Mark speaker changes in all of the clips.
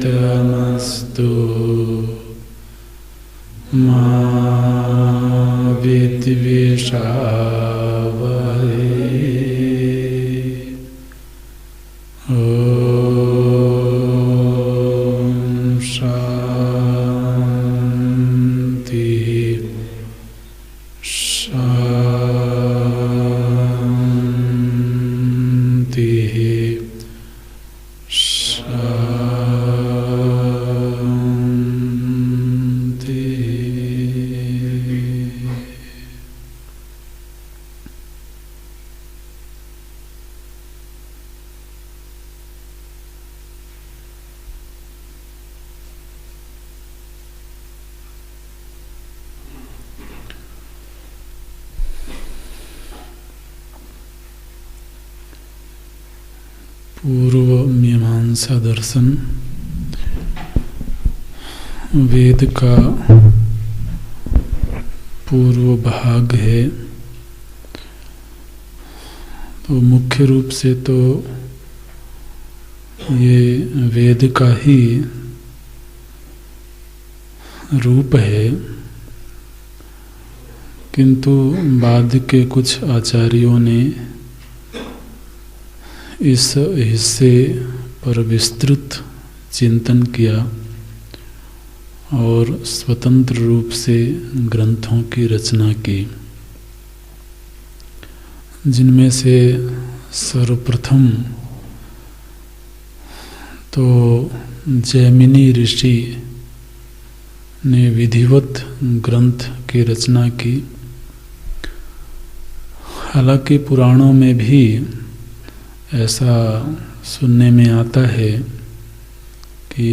Speaker 1: तेजस्विनावधीतमस्तु मा विद्विषावहै। ॐ शान्ति शान्ति शान्ति। पूर्व मीमांसा दर्शन वेद का पूर्व भाग है। तो मुख्य रूप से तो ये वेद का ही रूप है, किंतु बाद के कुछ आचार्यों ने इस हिस्से पर विस्तृत चिंतन किया और स्वतंत्र रूप से ग्रंथों की रचना की, जिनमें से सर्वप्रथम तो जैमिनी ऋषि ने विधिवत ग्रंथ की रचना की। हालांकि पुराणों में भी ऐसा सुनने में आता है कि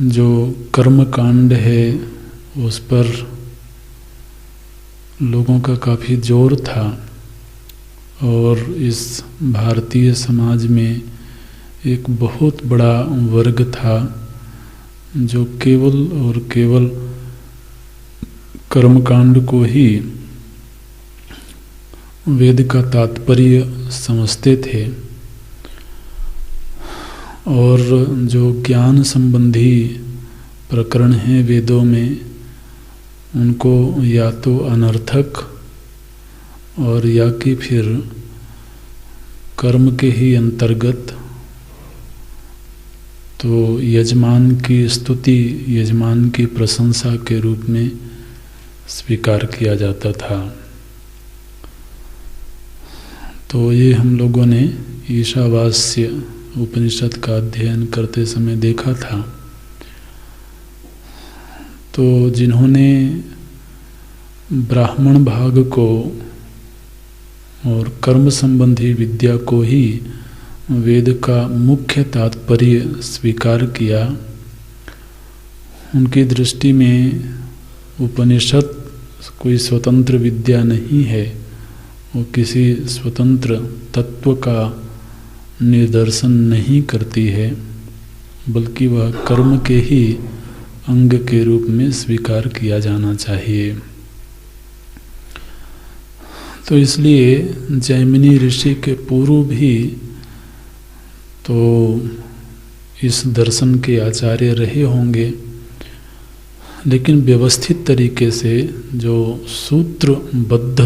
Speaker 1: जो कर्म कांड है उस पर लोगों का काफ़ी जोर था और इस भारतीय समाज में एक बहुत बड़ा वर्ग था जो केवल और केवल कर्मकांड को ही वेद का तात्पर्य समझते थे और जो ज्ञान संबंधी प्रकरण हैं वेदों में उनको या तो अनर्थक और या कि फिर कर्म के ही अंतर्गत तो यजमान की स्तुति, यजमान की प्रशंसा के रूप में स्वीकार किया जाता था। तो ये हम लोगों ने ईशावास्य उपनिषद का अध्ययन करते समय देखा था। तो जिन्होंने ब्राह्मण भाग को और कर्म संबंधी विद्या को ही वेद का मुख्य तात्पर्य स्वीकार किया, उनकी दृष्टि में उपनिषद कोई स्वतंत्र विद्या नहीं है, वो किसी स्वतंत्र तत्व का निर्दर्शन नहीं करती है, बल्कि वह कर्म के ही अंग के रूप में स्वीकार किया जाना चाहिए। तो इसलिए जैमिनी ऋषि के पूर्व भी तो इस दर्शन के आचार्य रहे होंगे, लेकिन व्यवस्थित तरीके से जो सूत्रबद्ध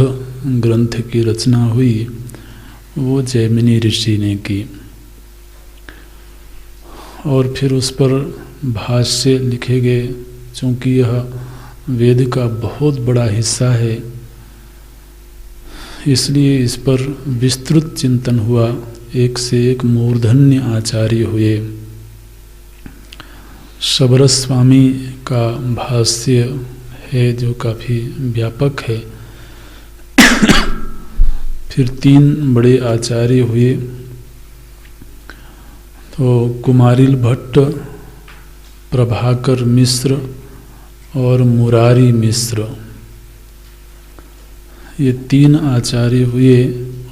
Speaker 1: ग्रंथ की रचना हुई वो जैमिनी ऋषि ने की, और फिर उस पर भाष्य लिखे गए। चूँकि यह वेद का बहुत बड़ा हिस्सा है, इसलिए इस पर विस्तृत चिंतन हुआ। एक से एक मूर्धन्य आचार्य हुए। शबरस स्वामी का भाष्य है जो काफ़ी व्यापक है। फिर 3 बड़े आचार्य हुए। तो कुमारिल भट्ट, प्रभाकर मिश्र और मुरारी मिश्र, ये 3 आचार्य हुए,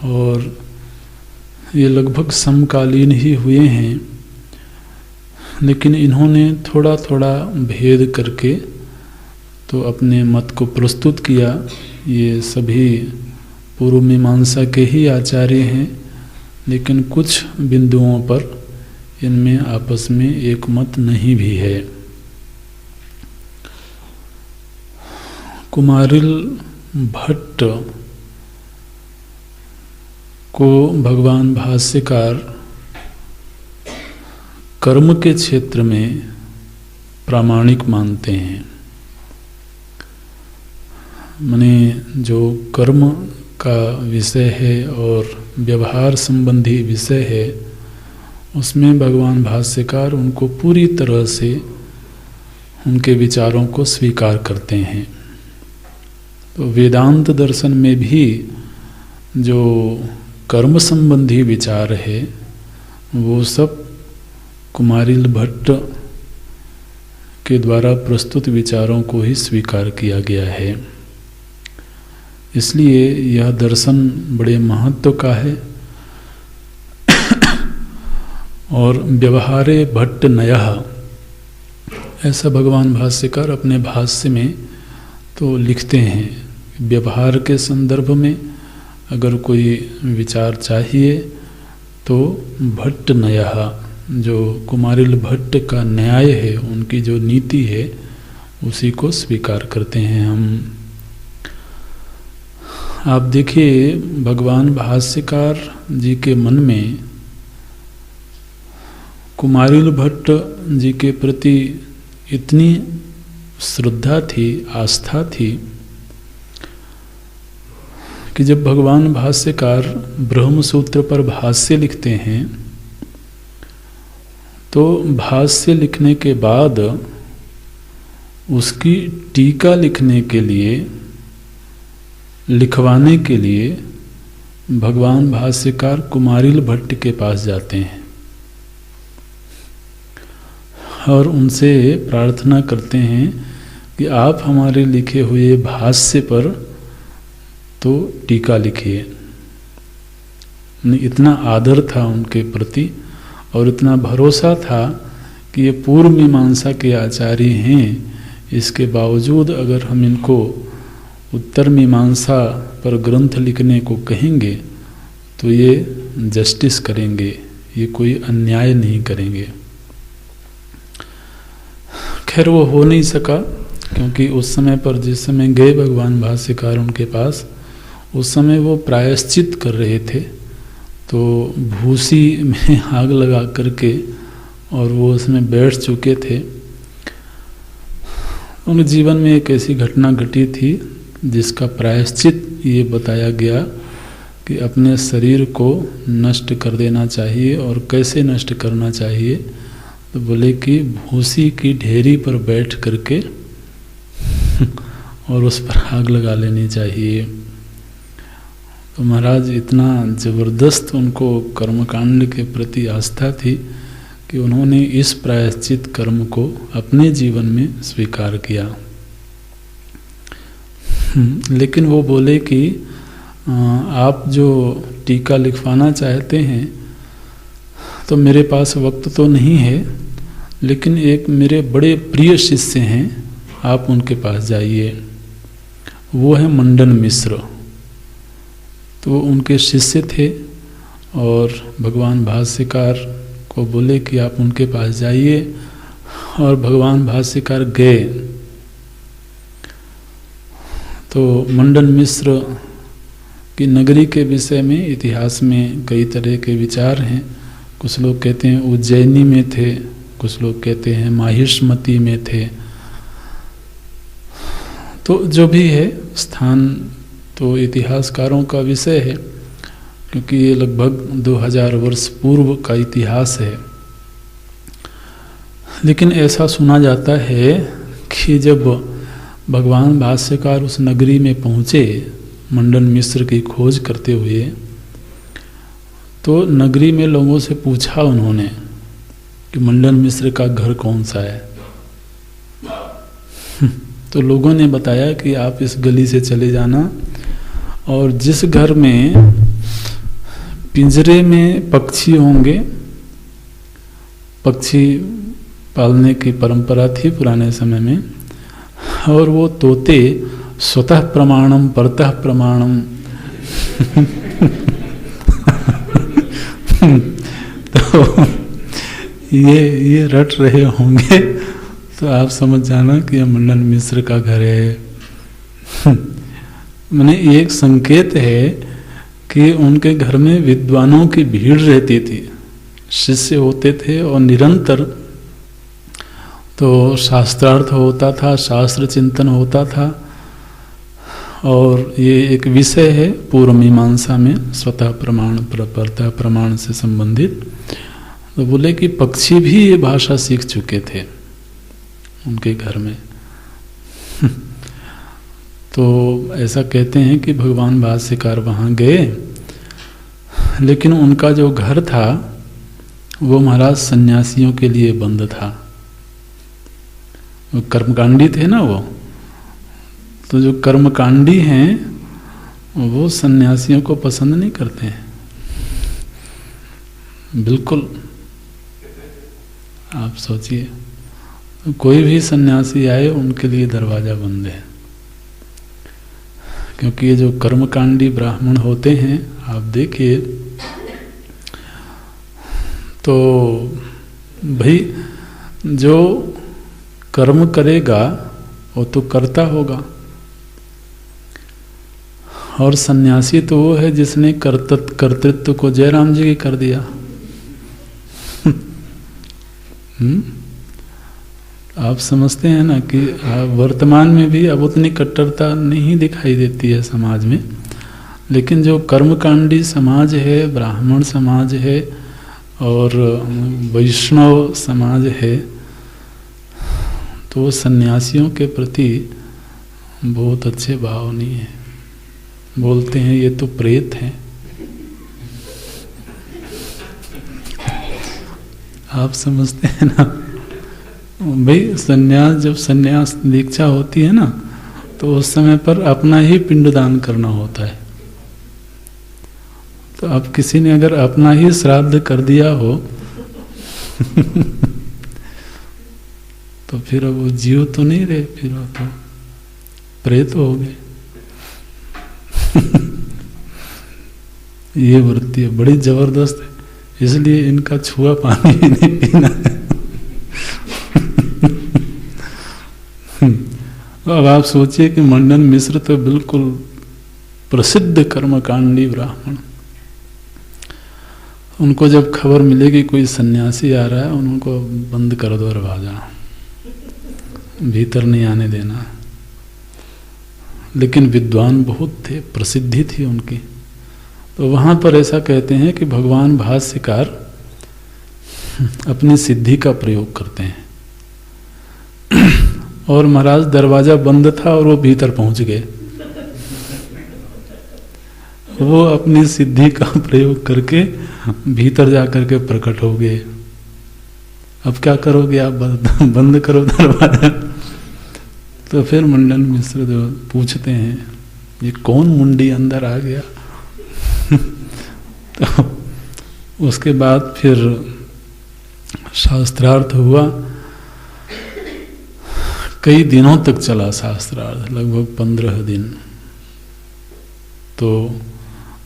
Speaker 1: और ये लगभग समकालीन ही हुए हैं। लेकिन इन्होंने थोड़ा थोड़ा भेद करके तो अपने मत को प्रस्तुत किया। ये सभी पूर्व मीमांसा के ही आचार्य हैं, लेकिन कुछ बिंदुओं पर इनमें आपस में एक मत नहीं भी है। कुमारिल भट्ट को भगवान भाष्यकार कर्म के क्षेत्र में प्रामाणिक मानते हैं। माने जो कर्म का विषय है और व्यवहार संबंधी विषय है, उसमें भगवान भाष्यकार उनको पूरी तरह से उनके विचारों को स्वीकार करते हैं। तो वेदांत दर्शन में भी जो कर्म संबंधी विचार है वो सब कुमारिल भट्ट के द्वारा प्रस्तुत विचारों को ही स्वीकार किया गया है। इसलिए यह दर्शन बड़े महत्व का है। और व्यवहारे भट्ट नयः, ऐसा भगवान भाष्यकार अपने भाष्य में तो लिखते हैं। व्यवहार के संदर्भ में अगर कोई विचार चाहिए तो भट्ट नयः, जो कुमारिल भट्ट का न्याय है, उनकी जो नीति है, उसी को स्वीकार करते हैं हम। आप देखिए भगवान भाष्यकार जी के मन में कुमारिल भट्ट जी के प्रति इतनी श्रद्धा थी, आस्था थी, कि जब भगवान भाष्यकार ब्रह्म सूत्र पर भाष्य लिखते हैं तो भाष्य लिखने के बाद उसकी टीका लिखने के लिए, लिखवाने के लिए भगवान भाष्यकार कुमारिल भट्ट के पास जाते हैं और उनसे प्रार्थना करते हैं कि आप हमारे लिखे हुए भाष्य पर तो टीका लिखिए। इतना आदर था उनके प्रति और इतना भरोसा था कि ये पूर्व मीमांसा के आचार्य हैं, इसके बावजूद अगर हम इनको उत्तर मीमांसा पर ग्रंथ लिखने को कहेंगे तो ये जस्टिस करेंगे, ये कोई अन्याय नहीं करेंगे। खैर वो हो नहीं सका, क्योंकि उस समय पर जिस समय गए भगवान भाष्यकार उनके पास, उस समय वो प्रायश्चित कर रहे थे। तो भूसी में आग लगा करके और वो उसमें बैठ चुके थे। उनके जीवन में एक ऐसी घटना घटी थी जिसका प्रायश्चित ये बताया गया कि अपने शरीर को नष्ट कर देना चाहिए। और कैसे नष्ट करना चाहिए? तो बोले कि भूसी की ढेरी पर बैठ करके और उस पर आग लगा लेनी चाहिए। तो महाराज इतना जबरदस्त उनको कर्मकांड के प्रति आस्था थी कि उन्होंने इस प्रायश्चित कर्म को अपने जीवन में स्वीकार किया। लेकिन वो बोले कि आप जो टीका लिखवाना चाहते हैं तो मेरे पास वक्त तो नहीं है, लेकिन एक मेरे बड़े प्रिय शिष्य हैं, आप उनके पास जाइए। वो है मंडन मिश्र। तो वो उनके शिष्य थे और भगवान भाष्यकार को बोले कि आप उनके पास जाइए, और भगवान भाष्यकार गए। तो मंडन मिश्र की नगरी के विषय में इतिहास में कई तरह के विचार हैं। कुछ लोग कहते हैं उज्जैनी में थे, कुछ लोग कहते हैं माहिष्मती में थे। तो जो भी है स्थान तो इतिहासकारों का विषय है, क्योंकि ये लगभग 2000 वर्ष पूर्व का इतिहास है। लेकिन ऐसा सुना जाता है कि जब भगवान भाष्यकार उस नगरी में पहुँचे मंडन मिश्र की खोज करते हुए, तो नगरी में लोगों से पूछा उन्होंने कि मंडन मिश्र का घर कौन सा है। तो लोगों ने बताया कि आप इस गली से चले जाना, और जिस घर में पिंजरे में पक्षी होंगे, पक्षी पालने की परंपरा थी पुराने समय में, और वो तोते स्वतः प्रमाणम परतः प्रमाणम तो ये रट रहे होंगे, तो आप समझ जाना कि यह मंडन मिश्र का घर है। मैंने एक संकेत है कि उनके घर में विद्वानों की भीड़ रहती थी, शिष्य होते थे, और निरंतर तो शास्त्रार्थ होता था, शास्त्र चिंतन होता था। और ये एक विषय है पूर्व मीमांसा में स्वतः प्रमाण परतः प्रमाण से संबंधित। तो बोले कि पक्षी भी ये भाषा सीख चुके थे उनके घर में। तो ऐसा कहते हैं कि भगवान भाष्यकार वहाँ गए, लेकिन उनका जो घर था वो महाराज सन्यासियों के लिए बंद था। वो कर्मकांडी थे ना वो, तो जो कर्मकांडी हैं वो सन्यासियों को पसंद नहीं करते हैं बिल्कुल। आप सोचिए, कोई भी सन्यासी आए उनके लिए दरवाजा बंद है, क्योंकि ये जो कर्मकांडी ब्राह्मण होते हैं, आप देखिए, तो भाई जो कर्म करेगा वो तो करता होगा, और सन्यासी तो वो है जिसने कर्तृत्व को जयराम जी की कर दिया। आप समझते हैं ना कि वर्तमान में भी अब उतनी कट्टरता नहीं दिखाई देती है समाज में, लेकिन जो कर्मकांडी समाज है, ब्राह्मण समाज है और वैष्णव समाज है, तो सन्यासियों के प्रति बहुत अच्छे भाव नहीं है। बोलते हैं ये तो प्रेत हैं। आप समझते हैं ना भाई, सन्यास जब सन्यास दीक्षा होती है ना, तो उस समय पर अपना ही पिंडदान करना होता है। तो अब किसी ने अगर अपना ही श्राद्ध कर दिया हो तो फिर वो जीव तो नहीं रहे, फिर वो तो प्रेत हो गए। ये वृत्ति है बड़ी जबरदस्त है, इसलिए इनका छुआ पानी भी नहीं पीना है। अब आप सोचिए कि मंडन मिश्र तो बिल्कुल प्रसिद्ध कर्मकांडी ब्राह्मण, उनको जब खबर मिलेगी कोई सन्यासी आ रहा है, उनको बंद कर दो दरवाजा, भीतर नहीं आने देना। लेकिन विद्वान बहुत थे, प्रसिद्धि थी उनकी। तो वहाँ पर ऐसा कहते हैं कि भगवान भाष्यकार अपनी सिद्धि का प्रयोग करते हैं, और महाराज दरवाजा बंद था और वो भीतर पहुंच गए। वो अपनी सिद्धि का प्रयोग करके भीतर जाकर के प्रकट हो गए। अब क्या करोगे आप, बंद करो दरवाजा। तो फिर मंडन मिश्र जो पूछते हैं ये कौन मुंडी अंदर आ गया। तो उसके बाद फिर शास्त्रार्थ हुआ, कई दिनों तक चला शास्त्रार्थ, लगभग 15 दिन। तो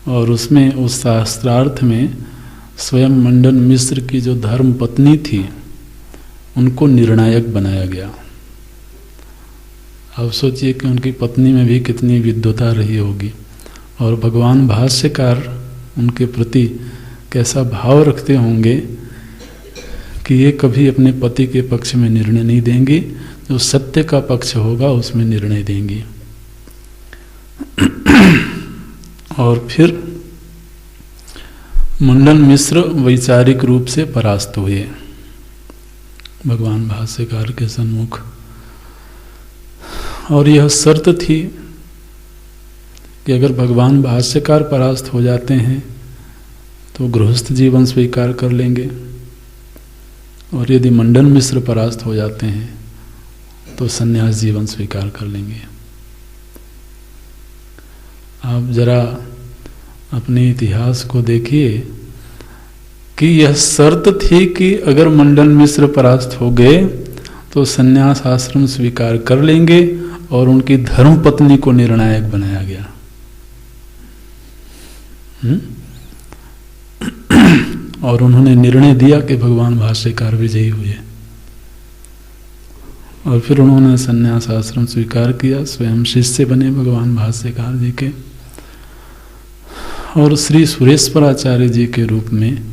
Speaker 1: और उसमें उस शास्त्रार्थ में स्वयं मंडन मिश्र की जो धर्म पत्नी थी उनको निर्णायक बनाया गया। अब सोचिए कि उनकी पत्नी में भी कितनी विद्वता रही होगी और भगवान भाष्यकार उनके प्रति कैसा भाव रखते होंगे कि ये कभी अपने पति के पक्ष में निर्णय नहीं देंगी, जो सत्य का पक्ष होगा उसमें निर्णय देंगी। और फिर मंडन मिश्र वैचारिक रूप से परास्त हुए भगवान भाष्यकार के सम्मुख, और यह शर्त थी कि अगर भगवान भाष्यकार परास्त हो जाते हैं तो गृहस्थ जीवन स्वीकार कर लेंगे, और यदि मंडन मिश्र परास्त हो जाते हैं तो संन्यास जीवन स्वीकार कर लेंगे। आप जरा अपने इतिहास को देखिए कि यह शर्त थी कि अगर मंडन मिश्र परास्त हो गए तो संन्यास आश्रम स्वीकार कर लेंगे, और उनकी धर्मपत्नी को निर्णायक बनाया गया। और उन्होंने निर्णय दिया कि भगवान भाष्यकार विजयी हुए, और फिर उन्होंने संन्यास आश्रम स्वीकार किया, स्वयं शिष्य बने भगवान भाष्यकार जी के, और श्री सुरेश्वराचार्य जी के रूप में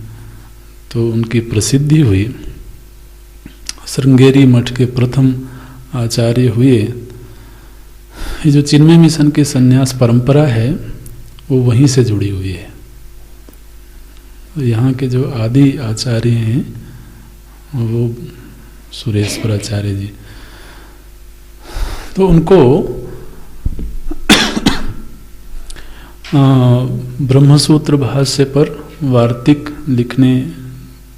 Speaker 1: तो उनकी प्रसिद्धि हुई। श्रृंगेरी मठ के प्रथम आचार्य हुए। ये जो चिन्मय मिशन की संन्यास परंपरा है वो वहीं से जुड़ी हुई है। यहाँ के जो आदि आचार्य हैं वो सुरेश्वराचार्य जी, तो उनको ब्रह्मसूत्र भाष्य पर वार्तिक लिखने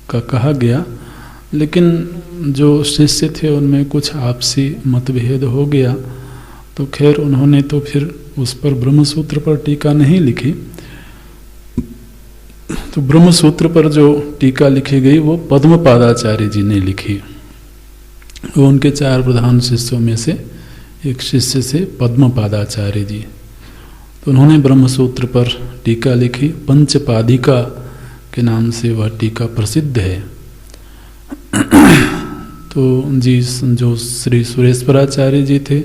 Speaker 1: का कहा गया, लेकिन जो शिष्य थे उनमें कुछ आपसी मतभेद हो गया, तो खैर उन्होंने तो फिर उस पर ब्रह्मसूत्र पर टीका नहीं लिखी। तो ब्रह्मसूत्र पर जो टीका लिखी गई वो पद्मपादाचार्य जी ने लिखी। वो उनके 4 प्रधान शिष्यों में से एक शिष्य से पद्मपादाचार्य जी, तो उन्होंने ब्रह्मसूत्र पर टीका लिखी। पंचपादिका के नाम से वह टीका प्रसिद्ध है। तो जी जो श्री सुरेश्वराचार्य जी थे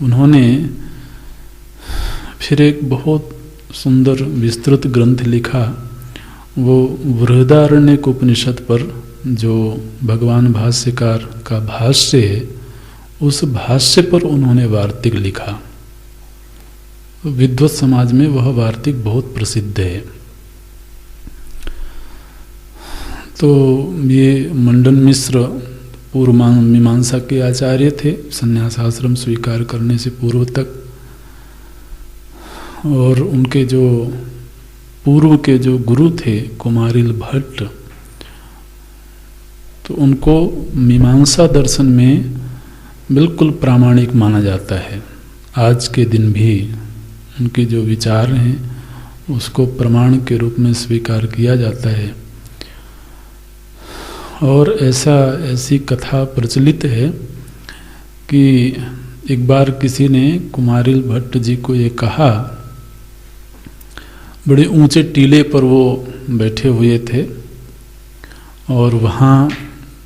Speaker 1: उन्होंने फिर एक बहुत सुंदर विस्तृत ग्रंथ लिखा। वो बृहदारण्यक उपनिषद पर जो भगवान भाष्यकार का भाष्य है उस भाष्य पर उन्होंने वार्तिक लिखा। विद्वत समाज में वह वार्तिक बहुत प्रसिद्ध है। तो ये मंडन मिश्र पूर्व मीमांसा के आचार्य थे संन्यास आश्रम स्वीकार करने से पूर्व तक, और उनके जो पूर्व के जो गुरु थे कुमारिल भट्ट, तो उनको मीमांसा दर्शन में बिल्कुल प्रामाणिक माना जाता है। आज के दिन भी उनके जो विचार हैं उसको प्रमाण के रूप में स्वीकार किया जाता है। और ऐसी कथा प्रचलित है कि एक बार किसी ने कुमारिल भट्ट जी को ये कहा, बड़े ऊंचे टीले पर वो बैठे हुए थे और वहाँ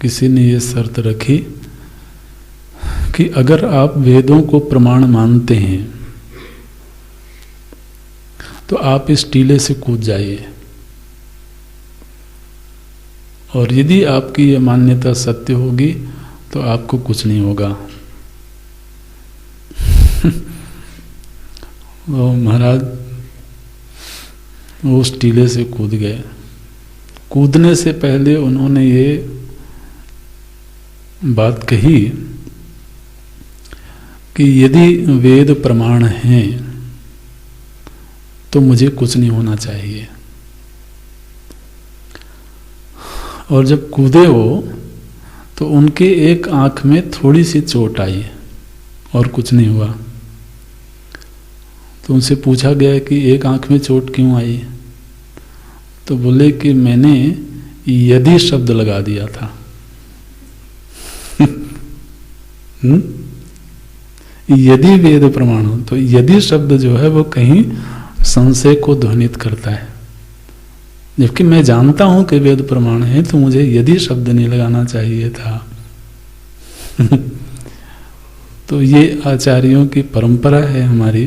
Speaker 1: किसी ने ये शर्त रखी कि अगर आप वेदों को प्रमाण मानते हैं तो आप इस टीले से कूद जाइए, और यदि आपकी ये मान्यता सत्य होगी तो आपको कुछ नहीं होगा। वो महाराज वो उस टीले से कूद गए। कूदने से पहले उन्होंने ये बात कही कि यदि वेद प्रमाण हैं तो मुझे कुछ नहीं होना चाहिए। और जब कूदे हो तो उनके एक आंख में थोड़ी सी चोट आई और कुछ नहीं हुआ। तो उनसे पूछा गया कि एक आंख में चोट क्यों आई, तो बोले कि मैंने यदि शब्द लगा दिया था। यदि वेद प्रमाण हो, तो यदि शब्द जो है वो कहीं संशय को ध्वनित करता है। जबकि मैं जानता हूं कि वेद प्रमाण है, तो मुझे यदि शब्द नहीं लगाना चाहिए था। तो ये आचार्यों की परंपरा है हमारी।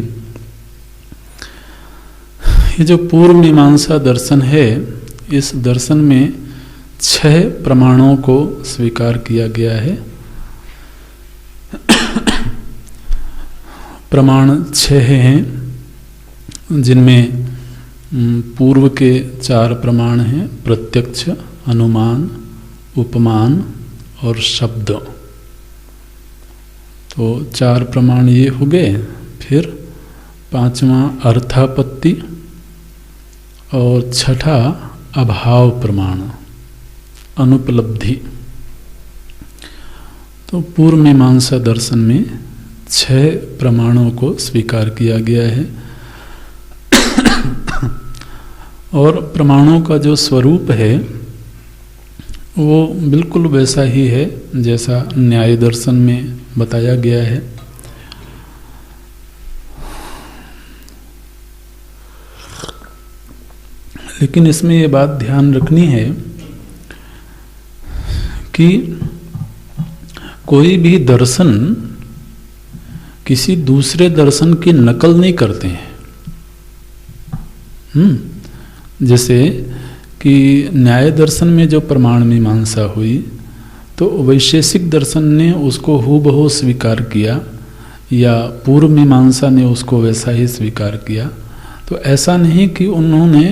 Speaker 1: ये जो पूर्व मीमांसा दर्शन है, इस दर्शन में 6 प्रमाणों को स्वीकार किया गया है। प्रमाण 6 हैं, जिनमें पूर्व के 4 प्रमाण हैं, प्रत्यक्ष, अनुमान, उपमान और शब्द। तो 4 प्रमाण ये हो गए। फिर 5वां अर्थापत्ति और 6ठा अभाव प्रमाण, अनुपलब्धि। तो पूर्व मीमांसा दर्शन में 6 प्रमाणों को स्वीकार किया गया है। और प्रमाणों का जो स्वरूप है वो बिल्कुल वैसा ही है जैसा न्याय दर्शन में बताया गया है। लेकिन इसमें ये बात ध्यान रखनी है कि कोई भी दर्शन किसी दूसरे दर्शन की नकल नहीं करते हैं। जैसे कि न्याय दर्शन में जो प्रमाण मीमांसा हुई, तो वैशेषिक दर्शन ने उसको हूबहू स्वीकार किया या पूर्व मीमांसा ने उसको वैसा ही स्वीकार किया। तो ऐसा नहीं कि उन्होंने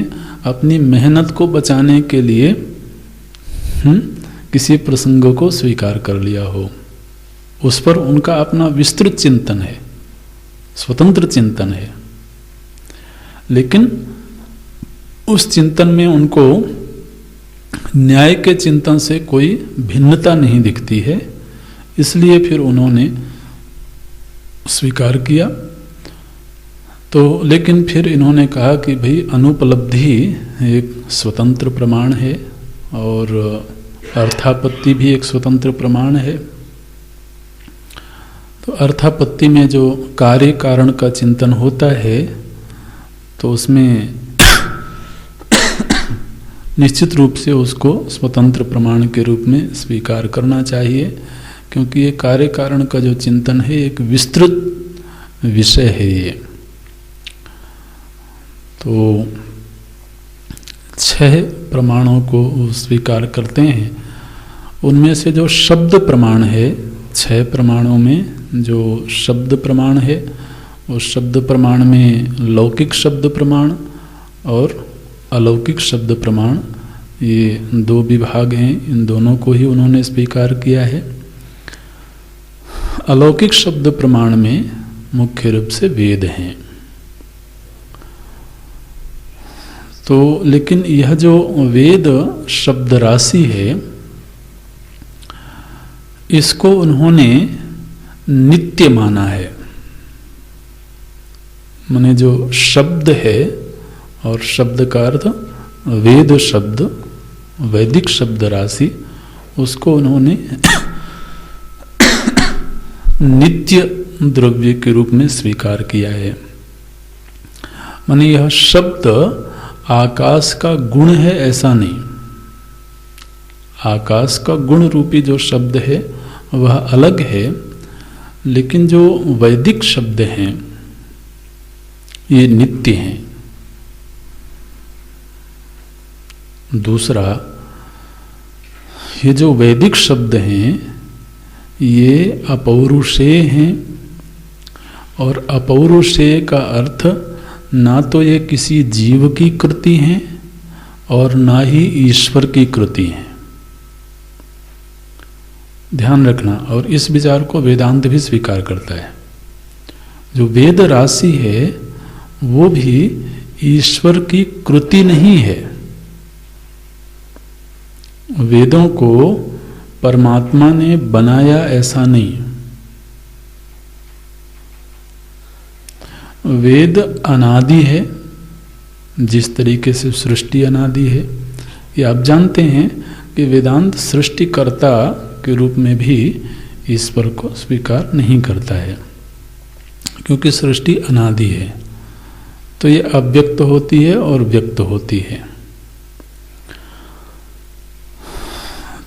Speaker 1: अपनी मेहनत को बचाने के लिए किसी प्रसंग को स्वीकार कर लिया हो। उस पर उनका अपना विस्तृत चिंतन है, स्वतंत्र चिंतन है। लेकिन उस चिंतन में उनको न्याय के चिंतन से कोई भिन्नता नहीं दिखती है, इसलिए फिर उन्होंने स्वीकार किया। तो लेकिन फिर इन्होंने कहा कि भाई अनुपलब्धि एक स्वतंत्र प्रमाण है और अर्थापत्ति भी एक स्वतंत्र प्रमाण है। तो अर्थापत्ति में जो कार्य कारण का चिंतन होता है, तो उसमें निश्चित रूप से उसको स्वतंत्र प्रमाण के रूप में स्वीकार करना चाहिए, क्योंकि ये कार्य कारण का जो चिंतन है एक विस्तृत विषय है ये। तो 6 प्रमाणों को स्वीकार करते हैं। उनमें से जो शब्द प्रमाण है, 6 प्रमाणों में जो शब्द प्रमाण है, उस शब्द प्रमाण में लौकिक शब्द प्रमाण और अलौकिक शब्द प्रमाण, ये 2 विभाग हैं। इन दोनों को ही उन्होंने स्वीकार किया है। अलौकिक शब्द प्रमाण में मुख्य रूप से वेद हैं। तो लेकिन यह जो वेद शब्द राशि है, इसको उन्होंने नित्य माना है। माने जो शब्द है, और शब्द का अर्थ वेद शब्द, वैदिक शब्द राशि, उसको उन्होंने नित्य द्रव्य के रूप में स्वीकार किया है। माने यह शब्द आकाश का गुण है ऐसा नहीं। आकाश का गुण रूपी जो शब्द है वह अलग है, लेकिन जो वैदिक शब्द हैं ये नित्य हैं। दूसरा, ये जो वैदिक शब्द हैं ये अपौरुषेय हैं, और अपौरुषेय का अर्थ ना तो ये किसी जीव की कृति हैं और ना ही ईश्वर की कृति हैं। ध्यान रखना। और इस विचार को वेदांत भी स्वीकार करता है। जो वेद राशि है वो भी ईश्वर की कृति नहीं है। वेदों को परमात्मा ने बनाया ऐसा नहीं। वेद अनादि है, जिस तरीके से सृष्टि अनादि है। ये आप जानते हैं कि वेदांत सृष्टिकर्ता के रूप में भी ईश्वर को स्वीकार नहीं करता है, क्योंकि सृष्टि अनादि है। तो ये अव्यक्त होती है और व्यक्त होती है।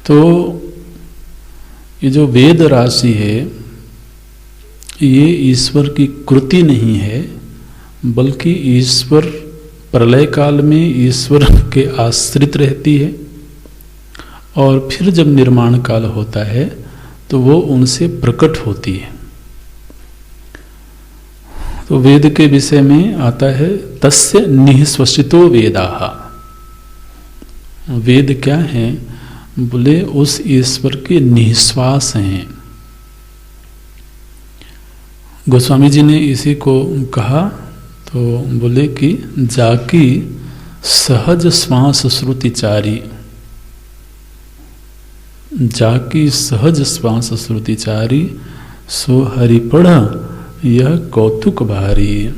Speaker 1: तो ये जो वेद राशि है ये ईश्वर की कृति नहीं है, बल्कि ईश्वर प्रलय काल में ईश्वर के आश्रित रहती है और फिर जब निर्माण काल होता है तो वो उनसे प्रकट होती है। तो वेद के विषय में आता है तस्य निःश्वसितो वेदाः। वेद क्या है? बोले उस ईश्वर के निःश्वास हैं। गोस्वामी जी ने इसी को कहा तो बोले कि जाकी सहज श्वास श्रुतिचारी, जाकी सहज श्वास श्रुतिचारी, सो हरिपढ़ यह कौतुक भारी।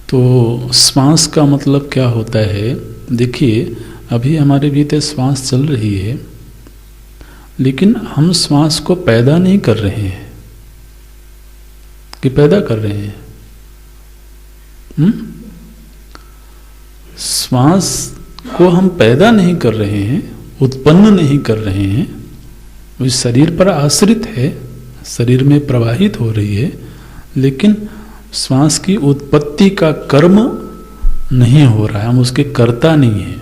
Speaker 1: तो श्वास का मतलब क्या होता है? देखिए अभी हमारे भीतर श्वास चल रही है, लेकिन हम श्वास को पैदा नहीं कर रहे हैं कि पैदा कर रहे हैं? श्वास को हम पैदा नहीं कर रहे हैं, उत्पन्न नहीं कर रहे हैं, वो शरीर पर आश्रित है, शरीर में प्रवाहित हो रही है, लेकिन श्वास की उत्पत्ति का कर्म नहीं हो रहा है, हम उसके कर्ता नहीं हैं।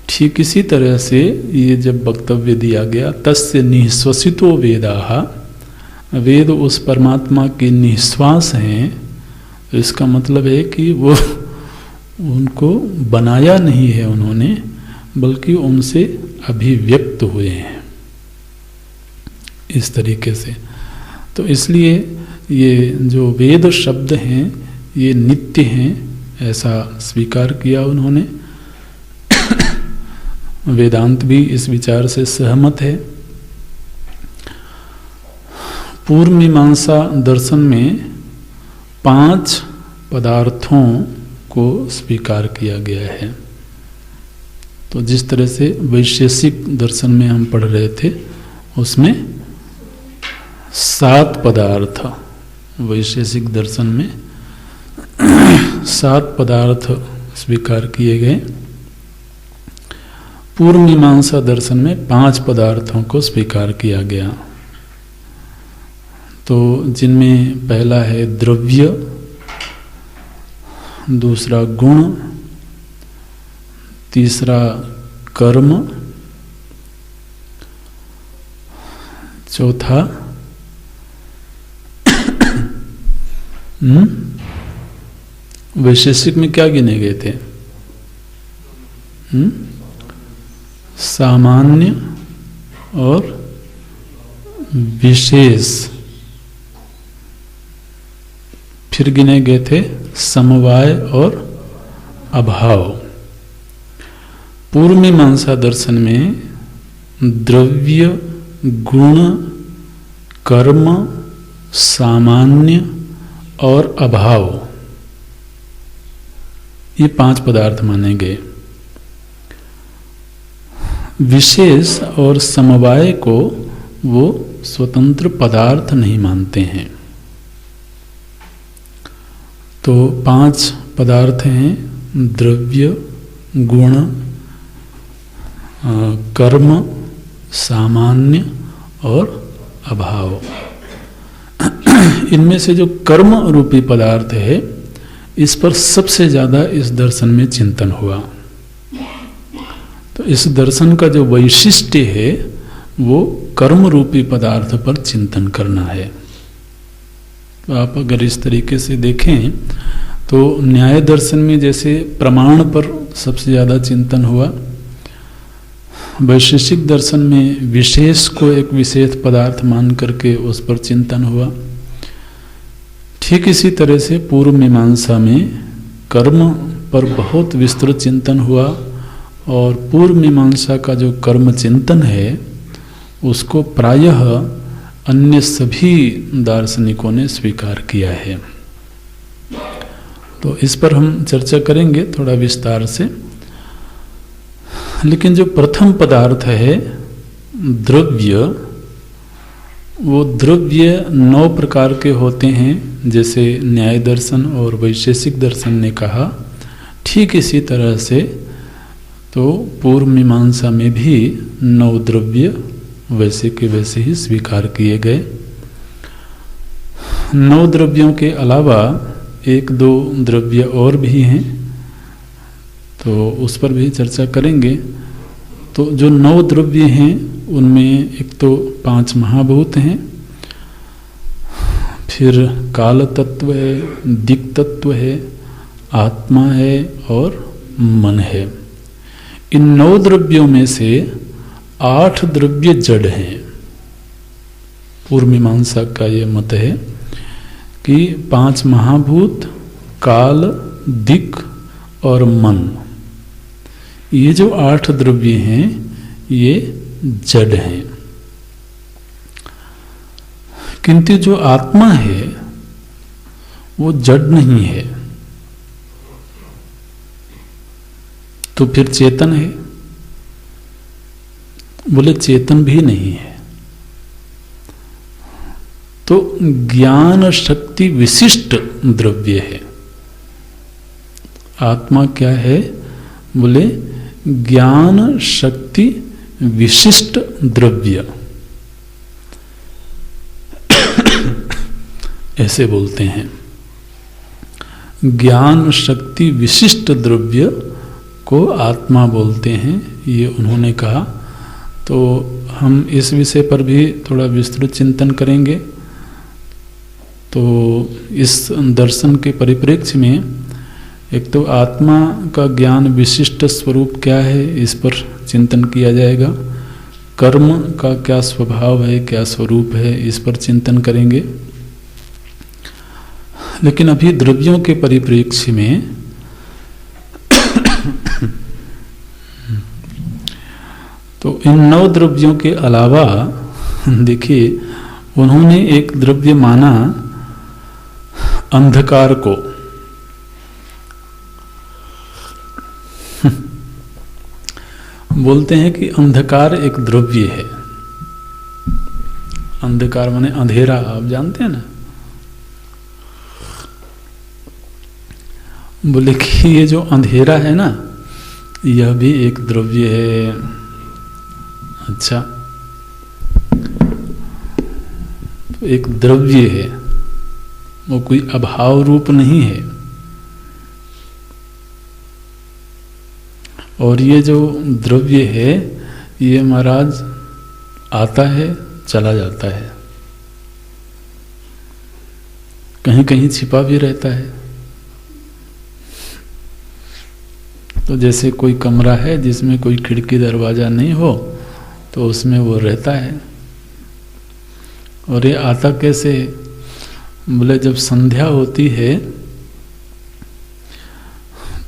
Speaker 1: ठीक इसी तरह से ये जब वक्तव्य दिया गया तस्य निःश्वसितो वेदाः, वेद उस परमात्मा के निःश्वास हैं, तो इसका मतलब है कि वो उनको बनाया नहीं है उन्होंने, बल्कि उनसे अभिव्यक्त हुए हैं इस तरीके से। तो इसलिए ये जो वेद शब्द हैं ये नित्य हैं, ऐसा स्वीकार किया उन्होंने। वेदांत भी इस विचार से सहमत है। पूर्व मीमांसा दर्शन में 5 पदार्थों को स्वीकार किया गया है। तो जिस तरह से वैशेषिक दर्शन में हम पढ़ रहे थे उसमें 7 पदार्थ, वैशेषिक दर्शन में 7 पदार्थ स्वीकार किए गए। पूर्व मीमांसा दर्शन में 5 पदार्थों को स्वीकार किया गया। तो जिनमें पहला है द्रव्य, दूसरा गुण, तीसरा कर्म, चौथा वैशेषिक में क्या गिने गए थे? सामान्य और विशेष। फिर गिने गए थे समवाय और अभाव। पूर्व मीमांसा दर्शन में द्रव्य, गुण, कर्म, सामान्य और अभाव, ये 5 पदार्थ माने गए। विशेष और समवाय को वो स्वतंत्र पदार्थ नहीं मानते हैं। तो 5 पदार्थ हैं द्रव्य, गुण, कर्म, सामान्य और अभाव। इनमें से जो कर्म रूपी पदार्थ है इस पर सबसे ज्यादा इस दर्शन में चिंतन हुआ। तो इस दर्शन का जो वैशिष्ट्य है वो कर्म रूपी पदार्थ पर चिंतन करना है। तो आप अगर इस तरीके से देखें तो न्याय दर्शन में जैसे प्रमाण पर सबसे ज्यादा चिंतन हुआ, वैशेषिक दर्शन में विशेष को एक विशेष पदार्थ मान करके उस पर चिंतन हुआ। ठीक इसी तरह से पूर्व मीमांसा में कर्म पर बहुत विस्तृत चिंतन हुआ और पूर्व मीमांसा का जो कर्म चिंतन है उसको प्रायः अन्य सभी दार्शनिकों ने स्वीकार किया है। तो इस पर हम चर्चा करेंगे थोड़ा विस्तार से। लेकिन जो प्रथम पदार्थ है द्रव्य, वो द्रव्य 9 प्रकार के होते हैं, जैसे न्याय दर्शन और वैशेषिक दर्शन ने कहा। ठीक इसी तरह से तो पूर्व मीमांसा में भी 9 द्रव्य वैसे के वैसे ही स्वीकार किए गए। 9 द्रव्यों के अलावा 1-2 द्रव्य और भी हैं, तो उस पर भी चर्चा करेंगे। तो जो 9 द्रव्य हैं उनमें एक तो 5 महाभूत हैं, फिर काल तत्व है, दिक् तत्व है, आत्मा है और मन है। इन 9 द्रव्यों में से 8 द्रव्य जड़ हैं। पूर्व मीमांसा का ये मत है कि 5 महाभूत, काल, दिक् और मन, ये जो 8 द्रव्य हैं ये जड़ हैं। किंतु जो आत्मा है वो जड़ नहीं है। तो फिर चेतन है? बोले चेतन भी नहीं है। तो ज्ञान शक्ति विशिष्ट द्रव्य है। आत्मा क्या है? बोले ज्ञान शक्ति विशिष्ट द्रव्य, ऐसे बोलते हैं। ज्ञान शक्ति विशिष्ट द्रव्य को आत्मा बोलते हैं, ये उन्होंने कहा। तो हम इस विषय पर भी थोड़ा विस्तृत चिंतन करेंगे। तो इस दर्शन के परिप्रेक्ष्य में एक तो आत्मा का ज्ञान विशिष्ट स्वरूप क्या है, इस पर चिंतन किया जाएगा। कर्म का क्या स्वभाव है, क्या स्वरूप है, इस पर चिंतन करेंगे। लेकिन अभी द्रव्यों के परिप्रेक्ष्य में तो इन 9 द्रव्यों के अलावा देखिए उन्होंने एक द्रव्य माना अंधकार को। बोलते हैं कि अंधकार एक द्रव्य है। अंधकार माने अंधेरा, आप जानते हैं ना। बोले कि ये जो अंधेरा है ना, यह भी एक द्रव्य है। अच्छा, तो एक द्रव्य है, वो कोई अभाव रूप नहीं है। और ये जो द्रव्य है ये महाराज आता है चला जाता है, कहीं कहीं छिपा भी रहता है। तो जैसे कोई कमरा है जिसमें कोई खिड़की दरवाजा नहीं हो, तो उसमें वो रहता है। और ये आता कैसे? बोले जब संध्या होती है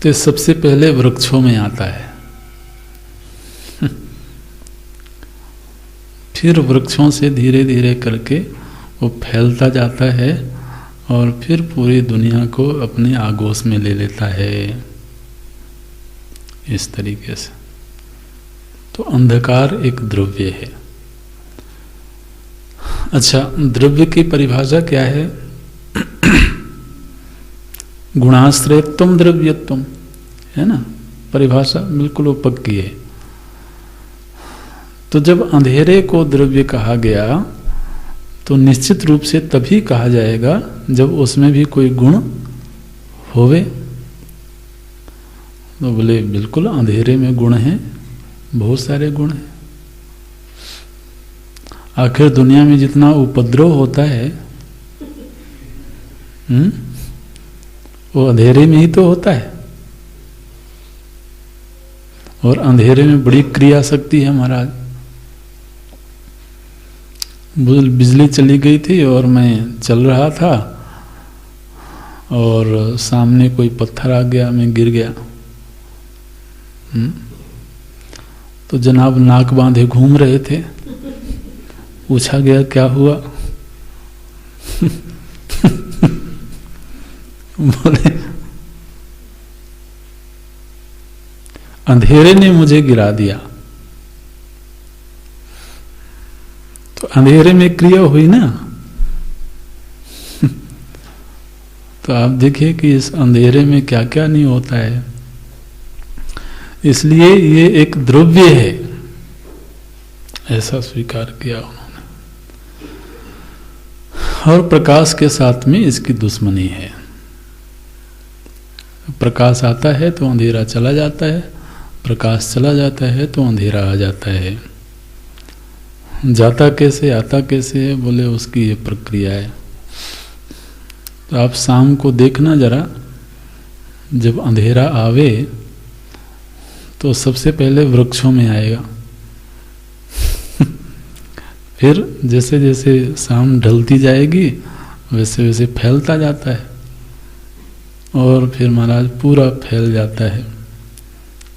Speaker 1: तो सबसे पहले वृक्षों में आता है, फिर वृक्षों से धीरे धीरे करके वो फैलता जाता है और फिर पूरी दुनिया को अपने आगोश में ले लेता है। इस तरीके से तो अंधकार एक द्रव्य है। अच्छा, द्रव्य की परिभाषा क्या है? गुणाश्रयत्वम द्रव्यत्वम, है ना, परिभाषा बिल्कुल वो पक्की है। तो जब अंधेरे को द्रव्य कहा गया तो निश्चित रूप से तभी कहा जाएगा जब उसमें भी कोई गुण होवे। तो बोले बिल्कुल अंधेरे में गुण हैं, बहुत सारे गुण हैं। आखिर दुनिया में जितना उपद्रव होता है वो अंधेरे में ही तो होता है। और अंधेरे में बड़ी क्रिया शक्ति है महाराज। बिजली चली गई थी और मैं चल रहा था और सामने कोई पत्थर आ गया, मैं गिर गया। तो जनाब नाक बांधे घूम रहे थे, पूछा गया क्या हुआ? बोले अंधेरे ने मुझे गिरा दिया। तो अंधेरे में क्रिया हुई ना। तो आप देखिए कि इस अंधेरे में क्या क्या नहीं होता है। इसलिए ये एक द्रव्य है, ऐसा स्वीकार किया उन्होंने। और प्रकाश के साथ में इसकी दुश्मनी है। प्रकाश आता है तो अंधेरा चला जाता है, प्रकाश चला जाता है तो अंधेरा आ जाता है। जाता कैसे आता कैसे है, बोले उसकी ये प्रक्रिया है। तो आप शाम को देखना जरा, जब अंधेरा आवे तो सबसे पहले वृक्षों में आएगा फिर जैसे जैसे शाम ढलती जाएगी वैसे वैसे फैलता जाता है, और फिर महाराज पूरा फैल जाता है।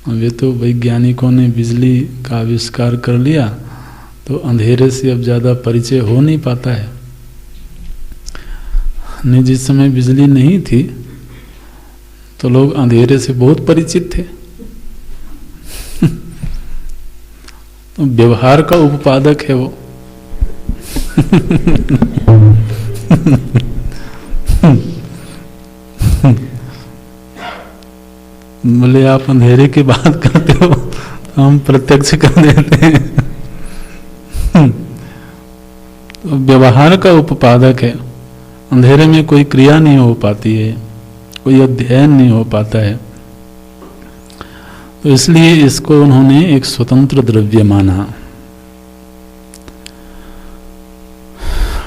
Speaker 1: अब ये तो वैज्ञानिकों ने बिजली का आविष्कार कर लिया, तो अंधेरे से अब ज़्यादा परिचय हो नहीं पाता है। नहीं, जिस समय बिजली नहीं थी तो लोग अंधेरे से बहुत परिचित थे। तो व्यवहार का उपपादक है वो। बोले आप अंधेरे की बात करते हो तो हम प्रत्यक्ष कर देते हैं। तो व्यवहार का उपपादक है। अंधेरे में कोई क्रिया नहीं हो पाती है, कोई अध्ययन नहीं हो पाता है। तो इसलिए इसको उन्होंने एक स्वतंत्र द्रव्य माना।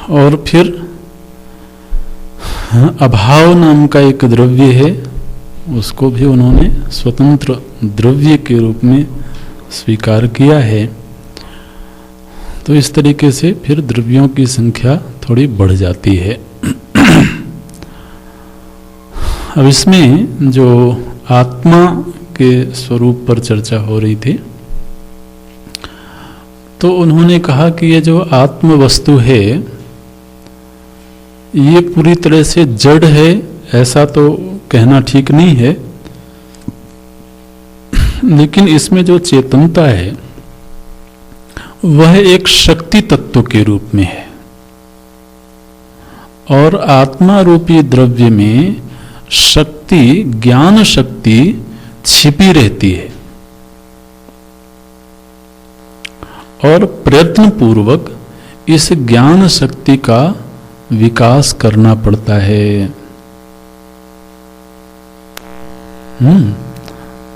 Speaker 1: और फिर अभाव नाम का एक द्रव्य है, उसको भी उन्होंने स्वतंत्र द्रव्य के रूप में स्वीकार किया है। तो इस तरीके से फिर द्रव्यों की संख्या थोड़ी बढ़ जाती है। अब इसमें जो आत्मा के स्वरूप पर चर्चा हो रही थी, तो उन्होंने कहा कि ये जो आत्म वस्तु है ये पूरी तरह से जड़ है, ऐसा तो कहना ठीक नहीं है, लेकिन इसमें जो चेतनता है वह एक शक्ति तत्व के रूप में है। और आत्मा रूपी द्रव्य में शक्ति, ज्ञान शक्ति छिपी रहती है और प्रयत्न पूर्वक इस ज्ञान शक्ति का विकास करना पड़ता है।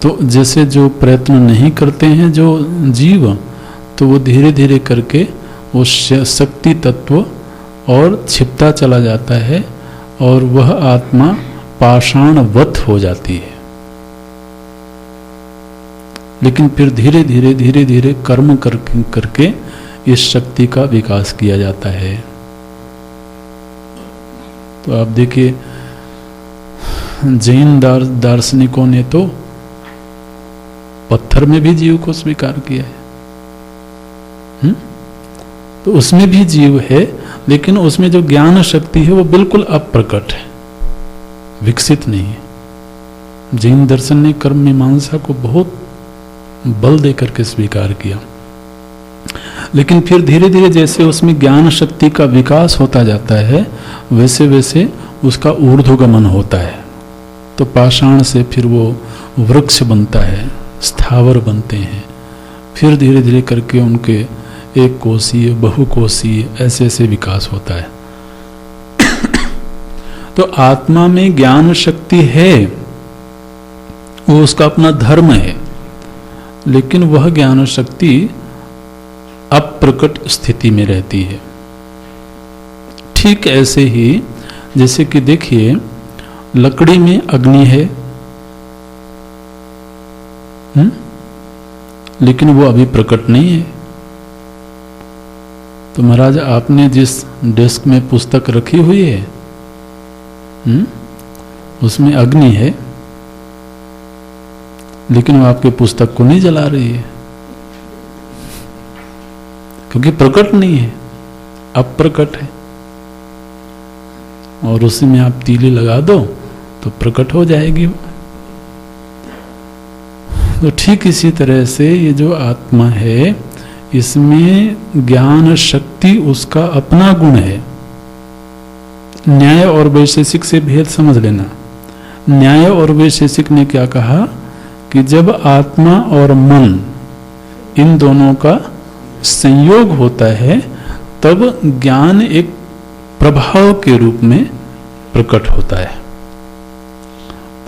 Speaker 1: तो जैसे जो प्रयत्न नहीं करते हैं जो जीव, तो वो धीरे धीरे करके वो शक्ति तत्व और छिपता चला जाता है और वह आत्मा पाषाणवत हो जाती है। लेकिन फिर धीरे धीरे कर्म करके इस शक्ति का विकास किया जाता है। तो आप देखिए, जैन दार्शनिकों ने तो पत्थर में भी जीव को स्वीकार किया है। तो उसमें भी जीव है, लेकिन उसमें जो ज्ञान शक्ति है वो बिल्कुल अप्रकट है, विकसित नहीं है। जैन दर्शन ने कर्म मीमांसा को बहुत बल देकर के स्वीकार किया, लेकिन फिर धीरे धीरे जैसे उसमें ज्ञान शक्ति का विकास होता जाता है वैसे वैसे उसका ऊर्ध्वगमन होता है। तो पाषाण से फिर वो वृक्ष बनता है, स्थावर बनते हैं, फिर धीरे धीरे करके उनके एक कोशीय, बहुकोशीय ऐसे ऐसे विकास होता है। तो आत्मा में ज्ञान शक्ति है, वो उसका अपना धर्म है, लेकिन वह ज्ञान शक्ति अप्रकट स्थिति में रहती है। ठीक ऐसे ही जैसे कि देखिए, लकड़ी में अग्नि है, लेकिन वो अभी प्रकट नहीं है। तो महाराज आपने जिस डेस्क में पुस्तक रखी हुई है, उसमें अग्नि है, लेकिन वो आपके पुस्तक को नहीं जला रही है, क्योंकि प्रकट नहीं है, अप्रकट है। और उसी में आप तीली लगा दो तो प्रकट हो जाएगी वो। तो ठीक इसी तरह से ये जो आत्मा है, इसमें ज्ञान शक्ति उसका अपना गुण है। न्याय और वैशेषिक से भेद समझ लेना। न्याय और वैशेषिक ने क्या कहा कि जब आत्मा और मन इन दोनों का संयोग होता है तब ज्ञान एक प्रभाव के रूप में प्रकट होता है।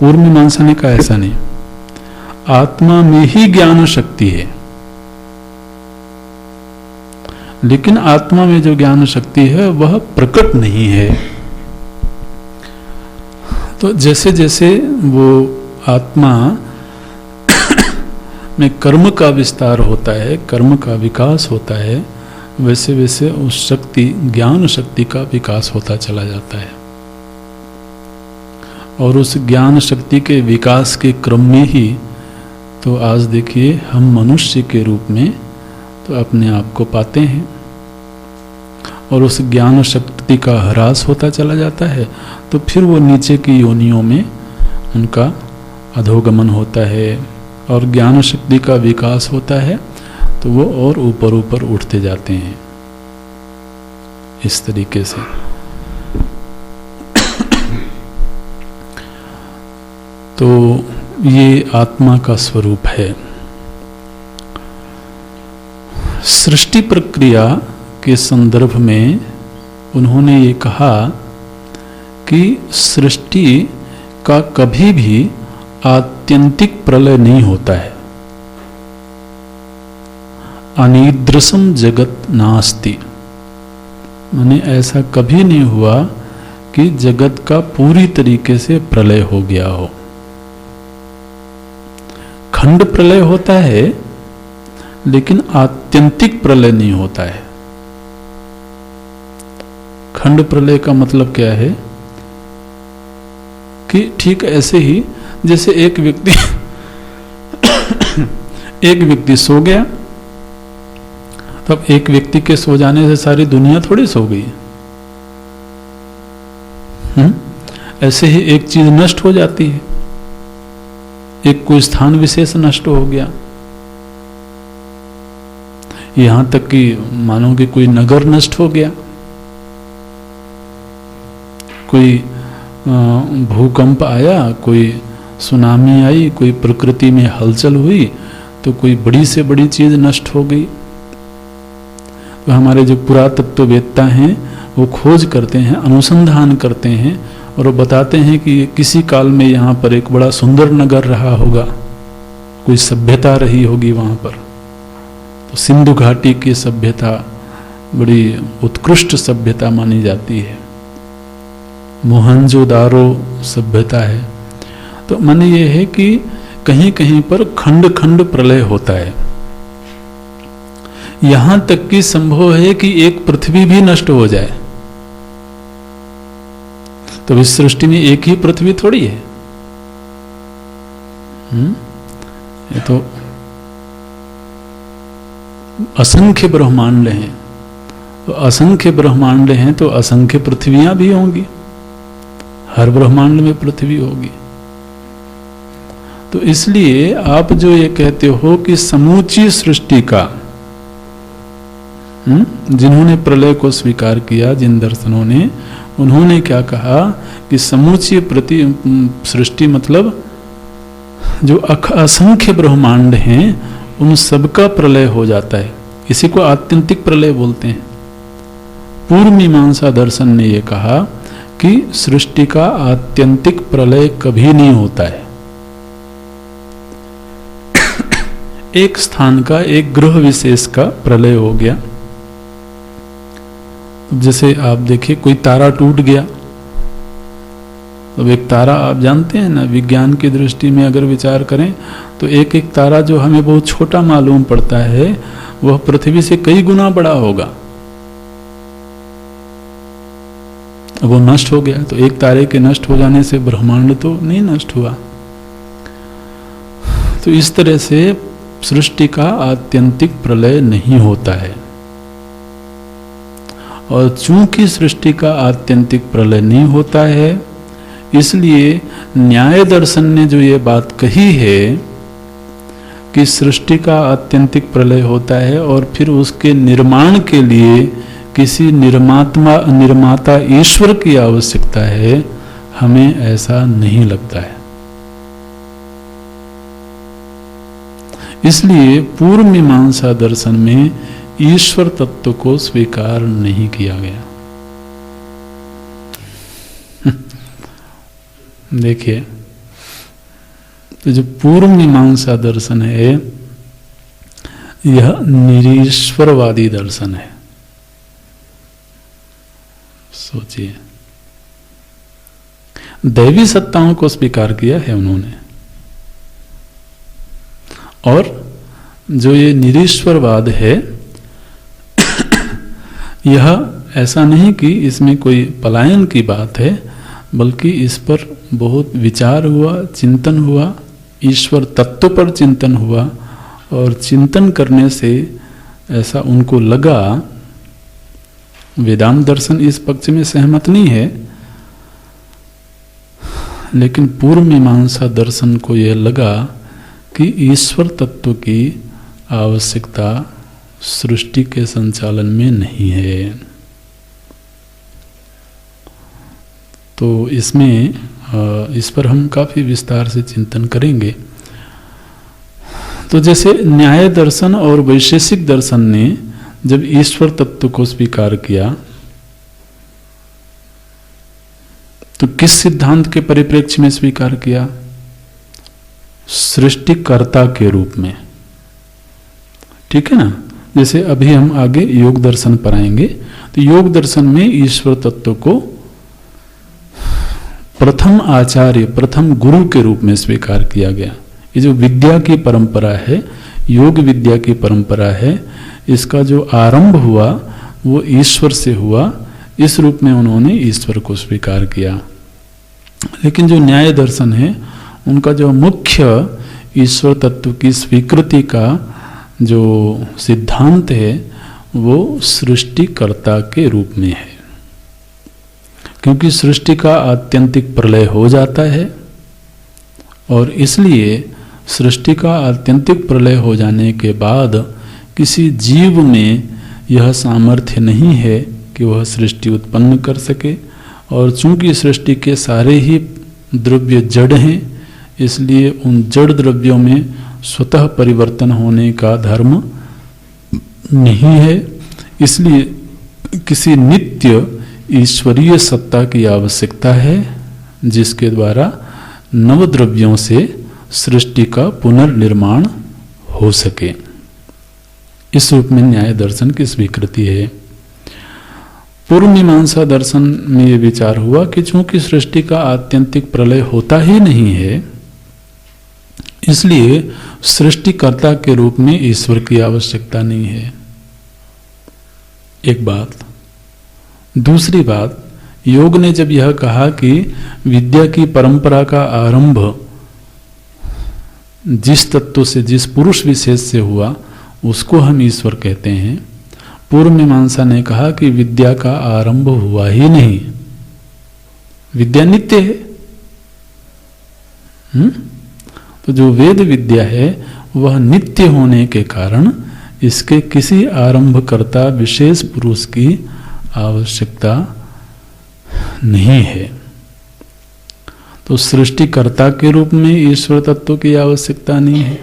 Speaker 1: पूर्व मीमांसा ने कहा ऐसा नहीं, आत्मा में ही ज्ञान शक्ति है, लेकिन आत्मा में जो ज्ञान शक्ति है वह प्रकट नहीं है। तो जैसे जैसे वो आत्मा में कर्म का विस्तार होता है, कर्म का विकास होता है, वैसे वैसे उस शक्ति, ज्ञान शक्ति का विकास होता चला जाता है। और उस ज्ञान शक्ति के विकास के क्रम में ही तो आज देखिए हम मनुष्य के रूप में तो अपने आप को पाते हैं, और उस ज्ञान शक्ति का ह्रास होता चला जाता है तो फिर वो नीचे की योनियों में उनका अधोगमन होता है, और ज्ञान शक्ति का विकास होता है तो वो और ऊपर ऊपर उठते जाते हैं इस तरीके से। तो ये आत्मा का स्वरूप है। सृष्टि प्रक्रिया के संदर्भ में उन्होंने ये कहा कि सृष्टि का कभी भी आत्यंतिक प्रलय नहीं होता है। अनिद्रसम जगत नास्ति, माने ऐसा कभी नहीं हुआ कि जगत का पूरी तरीके से प्रलय हो गया हो। खंड प्रलय होता है लेकिन आत्यंतिक प्रलय नहीं होता है। खंड प्रलय का मतलब क्या है कि ठीक ऐसे ही जैसे एक व्यक्ति सो गया, तब एक व्यक्ति के सो जाने से सारी दुनिया थोड़ी सो गई। ऐसे ही एक चीज नष्ट हो जाती है, एक कोई स्थान विशेष नष्ट हो गया, यहां तक कि मानो कि कोई नगर नष्ट हो गया, कोई भूकंप आया, कोई सुनामी आई, कोई प्रकृति में हलचल हुई, तो कोई बड़ी से बड़ी चीज नष्ट हो गई। तो हमारे जो पुरातत्ववेत्ता हैं वो खोज करते हैं, अनुसंधान करते हैं, और वो बताते हैं कि किसी काल में यहाँ पर एक बड़ा सुंदर नगर रहा होगा, कोई सभ्यता रही होगी वहाँ पर। तो सिंधु घाटी की सभ्यता बड़ी उत्कृष्ट सभ्यता मानी जाती है, मोहनजोदारो सभ्यता है। तो माने ये है कि कहीं कहीं पर खंड खंड प्रलय होता है। यहां तक कि संभव है कि एक पृथ्वी भी नष्ट हो जाए। तो इस सृष्टि में एक ही पृथ्वी थोड़ी है, ये तो असंख्य ब्रह्मांड हैं। तो असंख्य ब्रह्मांड हैं तो असंख्य पृथ्वियां भी होंगी, हर ब्रह्मांड में पृथ्वी होगी। तो इसलिए आप जो ये कहते हो कि समूची सृष्टि का, जिन्होंने प्रलय को स्वीकार किया, जिन दर्शनों ने, उन्होंने क्या कहा कि समूची सृष्टि मतलब जो असंख्य ब्रह्मांड हैं उन सबका प्रलय हो जाता है। इसी को आत्यंतिक प्रलय बोलते हैं। पूर्व मीमांसा दर्शन ने यह कहा कि सृष्टि का आत्यंतिक प्रलय कभी नहीं होता है। एक स्थान का, एक ग्रह विशेष का प्रलय हो गया। जैसे आप देखिए कोई तारा टूट गया, तो एक तारा आप जानते हैं ना, विज्ञान की दृष्टि में अगर विचार करें तो एक एक तारा जो हमें बहुत छोटा मालूम पड़ता है वह पृथ्वी से कई गुना बड़ा होगा। वो नष्ट हो गया तो एक तारे के नष्ट हो जाने से ब्रह्मांड तो नहीं नष्ट हुआ। तो इस तरह से सृष्टि का आत्यंतिक प्रलय नहीं होता है। और चूंकि सृष्टि का आत्यंतिक प्रलय नहीं होता है, इसलिए न्याय दर्शन ने जो ये बात कही है कि सृष्टि का आत्यंतिक प्रलय होता है और फिर उसके निर्माण के लिए किसी निर्माता ईश्वर की आवश्यकता है, हमें ऐसा नहीं लगता है। इसलिए पूर्व मीमांसा दर्शन में ईश्वर तत्व को स्वीकार नहीं किया गया। देखिए, तो जो पूर्व मीमांसा दर्शन है यह निरीश्वरवादी दर्शन है। सोचिए, दैवी सत्ताओं को स्वीकार किया है उन्होंने, और जो ये निरीश्वरवाद है यह ऐसा नहीं कि इसमें कोई पलायन की बात है, बल्कि इस पर बहुत विचार हुआ, चिंतन हुआ, ईश्वर तत्व पर चिंतन हुआ, और चिंतन करने से ऐसा उनको लगा, वेदांत दर्शन इस पक्ष में सहमत नहीं है, लेकिन पूर्व मीमांसा दर्शन को यह लगा कि ईश्वर तत्व की आवश्यकता सृष्टि के संचालन में नहीं है। तो इसमें इस पर हम काफी विस्तार से चिंतन करेंगे। तो जैसे न्याय दर्शन और वैशेषिक दर्शन ने जब ईश्वर तत्व को स्वीकार किया, तो किस सिद्धांत के परिप्रेक्ष्य में स्वीकार किया? सृष्टिकर्ता के रूप में। ठीक है ना? जैसे अभी हम आगे योग दर्शन पर आएंगे, तो योग दर्शन में ईश्वर तत्व को प्रथम आचार्य, प्रथम गुरु के रूप में स्वीकार किया गया। ये जो विद्या की परंपरा है, योग विद्या की परंपरा है, इसका जो आरंभ हुआ वो ईश्वर से हुआ। इस रूप में उन्होंने ईश्वर को स्वीकार किया। लेकिन जो न्याय दर्शन है, उनका जो मुख्य ईश्वर तत्व की स्वीकृति का जो सिद्धांत है वो सृष्टिकर्ता के रूप में है, क्योंकि सृष्टि का आत्यंतिक प्रलय हो जाता है, और इसलिए सृष्टि का आत्यंतिक प्रलय हो जाने के बाद किसी जीव में यह सामर्थ्य नहीं है कि वह सृष्टि उत्पन्न कर सके। और चूंकि सृष्टि के सारे ही द्रव्य जड़ हैं, इसलिए उन जड़ द्रव्यों में स्वतः परिवर्तन होने का धर्म नहीं है। इसलिए किसी नित्य ईश्वरीय सत्ता की आवश्यकता है, जिसके द्वारा नवद्रव्यों से सृष्टि का पुनर्निर्माण हो सके। इस रूप में न्याय दर्शन की स्वीकृति है। पूर्व मीमांसा दर्शन में यह विचार हुआ कि चूंकि सृष्टि का आत्यंतिक प्रलय होता ही नहीं है, इसलिए सृष्टिकर्ता के रूप में ईश्वर की आवश्यकता नहीं है। एक बात। दूसरी बात, योग ने जब यह कहा कि विद्या की परंपरा का आरंभ जिस तत्व से, जिस पुरुष विशेष से हुआ, उसको हम ईश्वर कहते हैं। पूर्व मीमांसा ने कहा कि विद्या का आरंभ हुआ ही नहीं, विद्या नित्य है। तो जो वेद विद्या है वह नित्य होने के कारण इसके किसी आरंभकर्ता विशेष पुरुष की आवश्यकता नहीं है। तो सृष्टिकर्ता के रूप में ईश्वर तत्व की आवश्यकता नहीं है।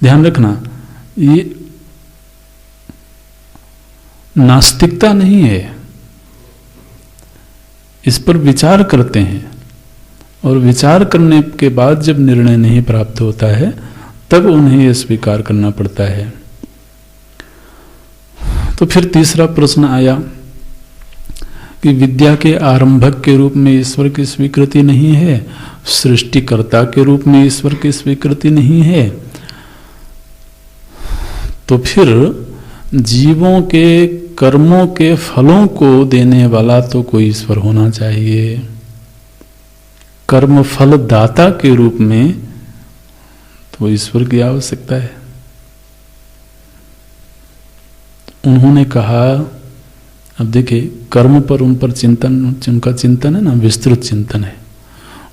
Speaker 1: ध्यान रखना, ये नास्तिकता नहीं है। इस पर विचार करते हैं, और विचार करने के बाद जब निर्णय नहीं प्राप्त होता है तब उन्हें यह स्वीकार करना पड़ता है। तो फिर तीसरा प्रश्न आया कि विद्या के आरंभक के रूप में ईश्वर की स्वीकृति नहीं है, सृष्टिकर्ता के रूप में ईश्वर की स्वीकृति नहीं है, तो फिर जीवों के कर्मों के फलों को देने वाला तो कोई ईश्वर होना चाहिए। कर्म फल दाता के रूप में तो ईश्वर की आवश्यकता है। उन्होंने कहा, अब देखिए, कर्म पर उन पर चिंतन, उनका चिंतन है ना, विस्तृत चिंतन है।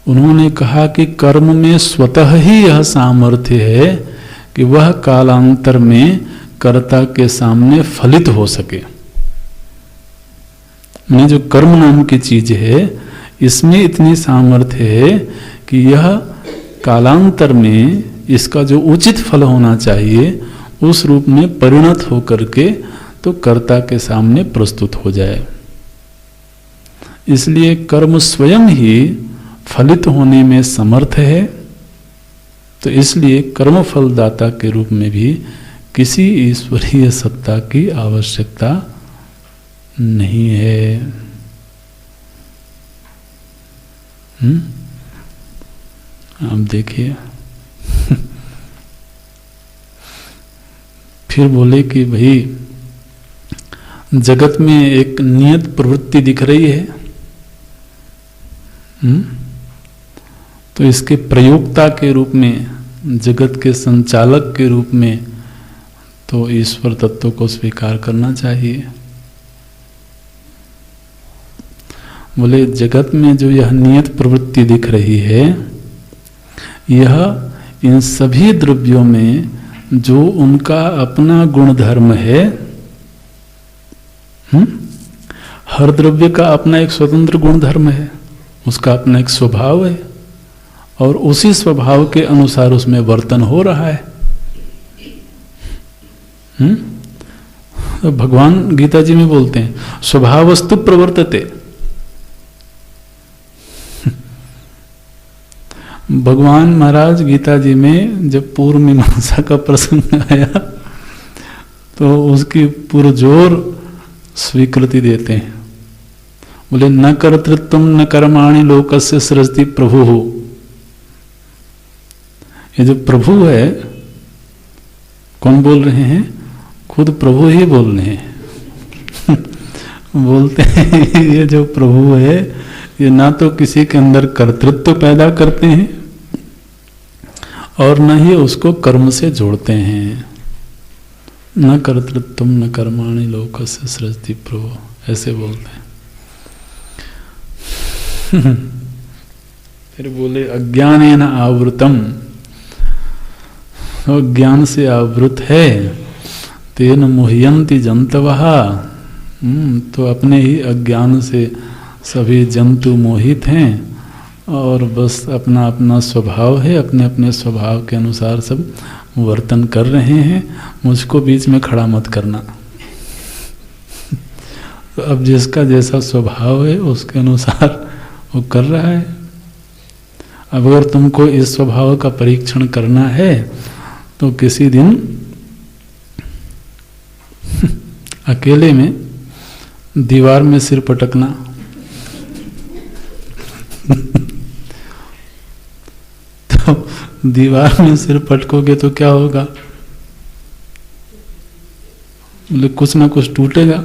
Speaker 1: उन्होंने कहा कि कर्म में स्वतः ही यह सामर्थ्य है कि वह कालांतर में कर्ता के सामने फलित हो सके। मैं जो कर्म नाम की चीज है, इसमें इतनी सामर्थ्य है कि यह कालांतर में इसका जो उचित फल होना चाहिए उस रूप में परिणत होकर के तो कर्ता के सामने प्रस्तुत हो जाए। इसलिए कर्म स्वयं ही फलित होने में समर्थ है। तो इसलिए कर्म फलदाता के रूप में भी किसी ईश्वरीय सत्ता की आवश्यकता नहीं है। आप देखिए फिर बोले कि भाई जगत में एक नियत प्रवृत्ति दिख रही है, तो इसके प्रयोक्ता के रूप में, जगत के संचालक के रूप में तो ईश्वर तत्व को स्वीकार करना चाहिए। बोले जगत में जो यह नियत प्रवृत्ति दिख रही है, यह इन सभी द्रव्यों में जो उनका अपना गुण धर्म है, हर द्रव्य का अपना एक स्वतंत्र गुण धर्म है, उसका अपना एक स्वभाव है और उसी स्वभाव के अनुसार उसमें वर्तन हो रहा है। तो भगवान गीता जी में बोलते हैं स्वभावस्तु प्रवर्तते। भगवान महाराज गीता जी में जब पूर्व मीमांसा का प्रसंग आया तो उसकी पुरजोर स्वीकृति देते हैं। बोले न कर्तृत्व न कर्माणि लोकस्य सृजति प्रभु हो। ये जो प्रभु है, कौन बोल रहे हैं? खुद प्रभु ही बोल रहे हैं। बोलते हैं ये जो प्रभु है ये ना तो किसी के अंदर कर्तृत्व पैदा करते हैं और न ही उसको कर्म से जोड़ते हैं। न कर्तृत्व न कर्माणि लोकस्य सृजति प्रभु, ऐसे बोलते हैं। फिर बोले अज्ञानेन आवृतम, ज्ञान से आवृत है, तेन मुह्यन्ति जंतवः, तो अपने ही अज्ञान से सभी जंतु मोहित हैं और बस अपना अपना स्वभाव है, अपने अपने स्वभाव के अनुसार सब वर्तन कर रहे हैं। मुझको बीच में खड़ा मत करना। तो अब जिसका जैसा स्वभाव है उसके अनुसार वो कर रहा है। अब अगर तुमको इस स्वभाव का परीक्षण करना है तो किसी दिन अकेले में दीवार में सिर पटकना। तो दीवार में सिर पटकोगे तो क्या होगा? बोले कुछ ना कुछ टूटेगा।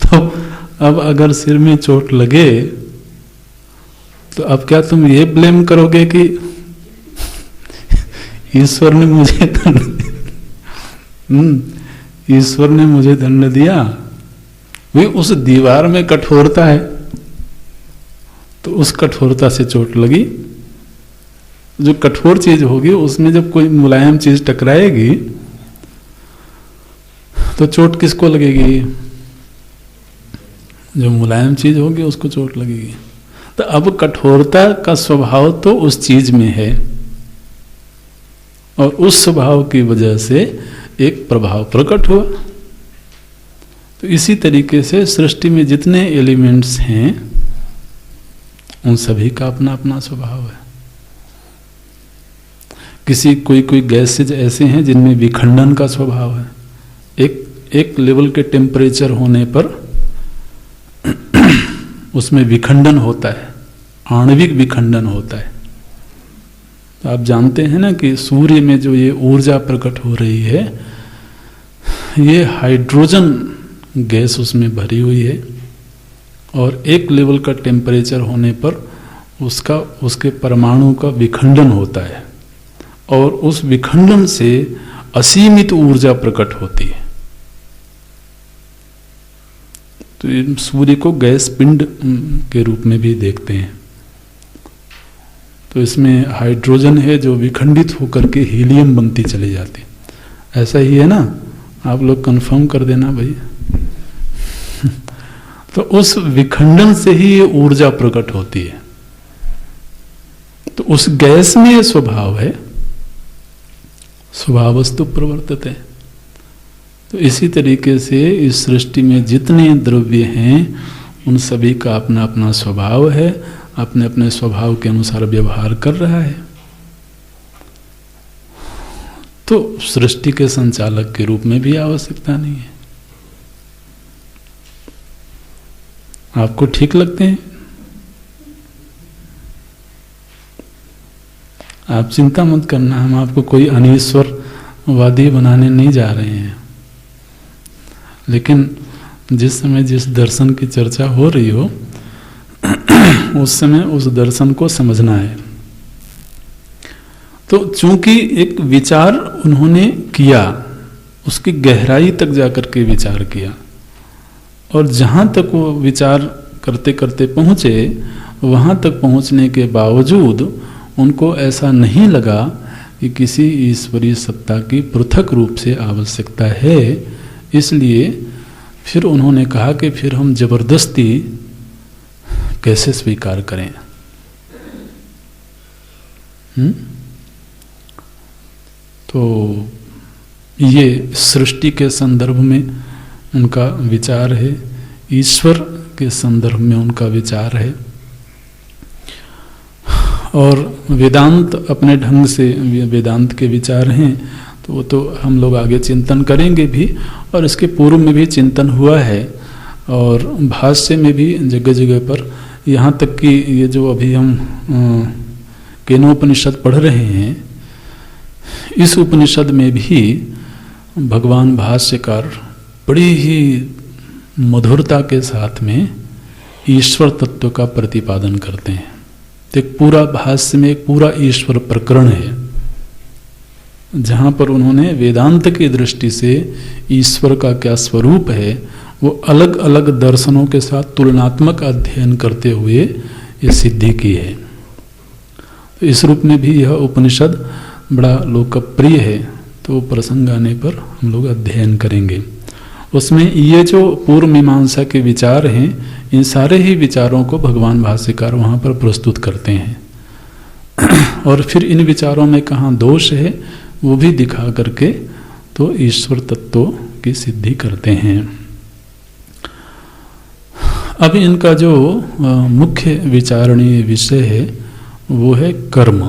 Speaker 1: तो अब अगर सिर में चोट लगे तो अब क्या तुम ये ब्लेम करोगे कि ईश्वर ने मुझे ईश्वर ने मुझे दंड दिया? वे उस दीवार में कठोरता है तो उस कठोरता से चोट लगी। जो कठोर चीज होगी उसमें जब कोई मुलायम चीज टकराएगी तो चोट किसको लगेगी? जो मुलायम चीज होगी उसको चोट लगेगी। तो अब कठोरता का स्वभाव तो उस चीज में है और उस स्वभाव की वजह से एक प्रभाव प्रकट हुआ। तो इसी तरीके से सृष्टि में जितने एलिमेंट्स हैं उन सभी का अपना अपना स्वभाव है। किसी कोई गैसेज ऐसे हैं जिनमें विखंडन का स्वभाव है। एक लेवल के टेम्परेचर होने पर उसमें विखंडन होता है, आणविक विखंडन होता है। तो आप जानते हैं ना कि सूर्य में जो ये ऊर्जा प्रकट हो रही है ये हाइड्रोजन गैस उसमें भरी हुई है और एक लेवल का टेम्परेचर होने पर उसके परमाणु का विखंडन होता है और उस विखंडन से असीमित ऊर्जा प्रकट होती है। तो सूर्य को गैस पिंड के रूप में भी देखते हैं। तो इसमें हाइड्रोजन है जो विखंडित होकर के हीलियम बनती चली जाती। ऐसा ही है ना? आप लोग कंफर्म कर देना भाई। तो उस विखंडन से ही ये ऊर्जा प्रकट होती है। तो उस गैस में स्वभाव है, स्वभावस्तु प्रवर्तते। तो इसी तरीके से इस सृष्टि में जितने द्रव्य हैं उन सभी का अपना अपना स्वभाव है, अपने अपने स्वभाव के अनुसार व्यवहार कर रहा है। तो सृष्टि के संचालक के रूप में भी आवश्यकता नहीं है। आपको ठीक लगते हैं, आप चिंता मत करना, हम आपको कोई अनीश्वरवादी बनाने नहीं जा रहे हैं। लेकिन जिस समय जिस दर्शन की चर्चा हो रही हो उस समय उस दर्शन को समझना है। तो चूंकि एक विचार उन्होंने किया, उसकी गहराई तक जाकर के विचार किया, और जहां तक वो विचार करते करते पहुंचे, वहां तक पहुंचने के बावजूद उनको ऐसा नहीं लगा कि किसी ईश्वरीय सत्ता की पृथक रूप से आवश्यकता है। इसलिए फिर उन्होंने कहा कि फिर हम जबरदस्ती कैसे स्वीकार करें। तो ये सृष्टि के संदर्भ में उनका विचार है, ईश्वर के संदर्भ में उनका विचार है। और वेदांत अपने ढंग से वेदांत के विचार हैं, तो वो तो हम लोग आगे चिंतन करेंगे भी, और इसके पूर्व में भी चिंतन हुआ है। और भाष्य में भी जगह जगह पर, यहाँ तक कि ये जो अभी हम केनोपनिषद पढ़ रहे हैं, इस उपनिषद में भी भगवान भाष्यकार बड़ी ही मधुरता के साथ में ईश्वर तत्व का प्रतिपादन करते हैं। तो एक पूरा भाष्य में एक पूरा ईश्वर प्रकरण है, जहाँ पर उन्होंने वेदांत की दृष्टि से ईश्वर का क्या स्वरूप है वो अलग अलग दर्शनों के साथ तुलनात्मक अध्ययन करते हुए ये सिद्धि की है। तो इस रूप में भी यह उपनिषद बड़ा लोकप्रिय है, तो प्रसंग आने पर हम लोग अध्ययन करेंगे। उसमें ये जो पूर्व मीमांसा के विचार हैं, इन सारे ही विचारों को भगवान भाष्यकार वहाँ पर प्रस्तुत करते हैं और फिर इन विचारों में कहाँ दोष है वो भी दिखा करके तो ईश्वर तत्व की सिद्धि करते हैं। अब इनका जो मुख्य विचारणीय विषय है वो है कर्म।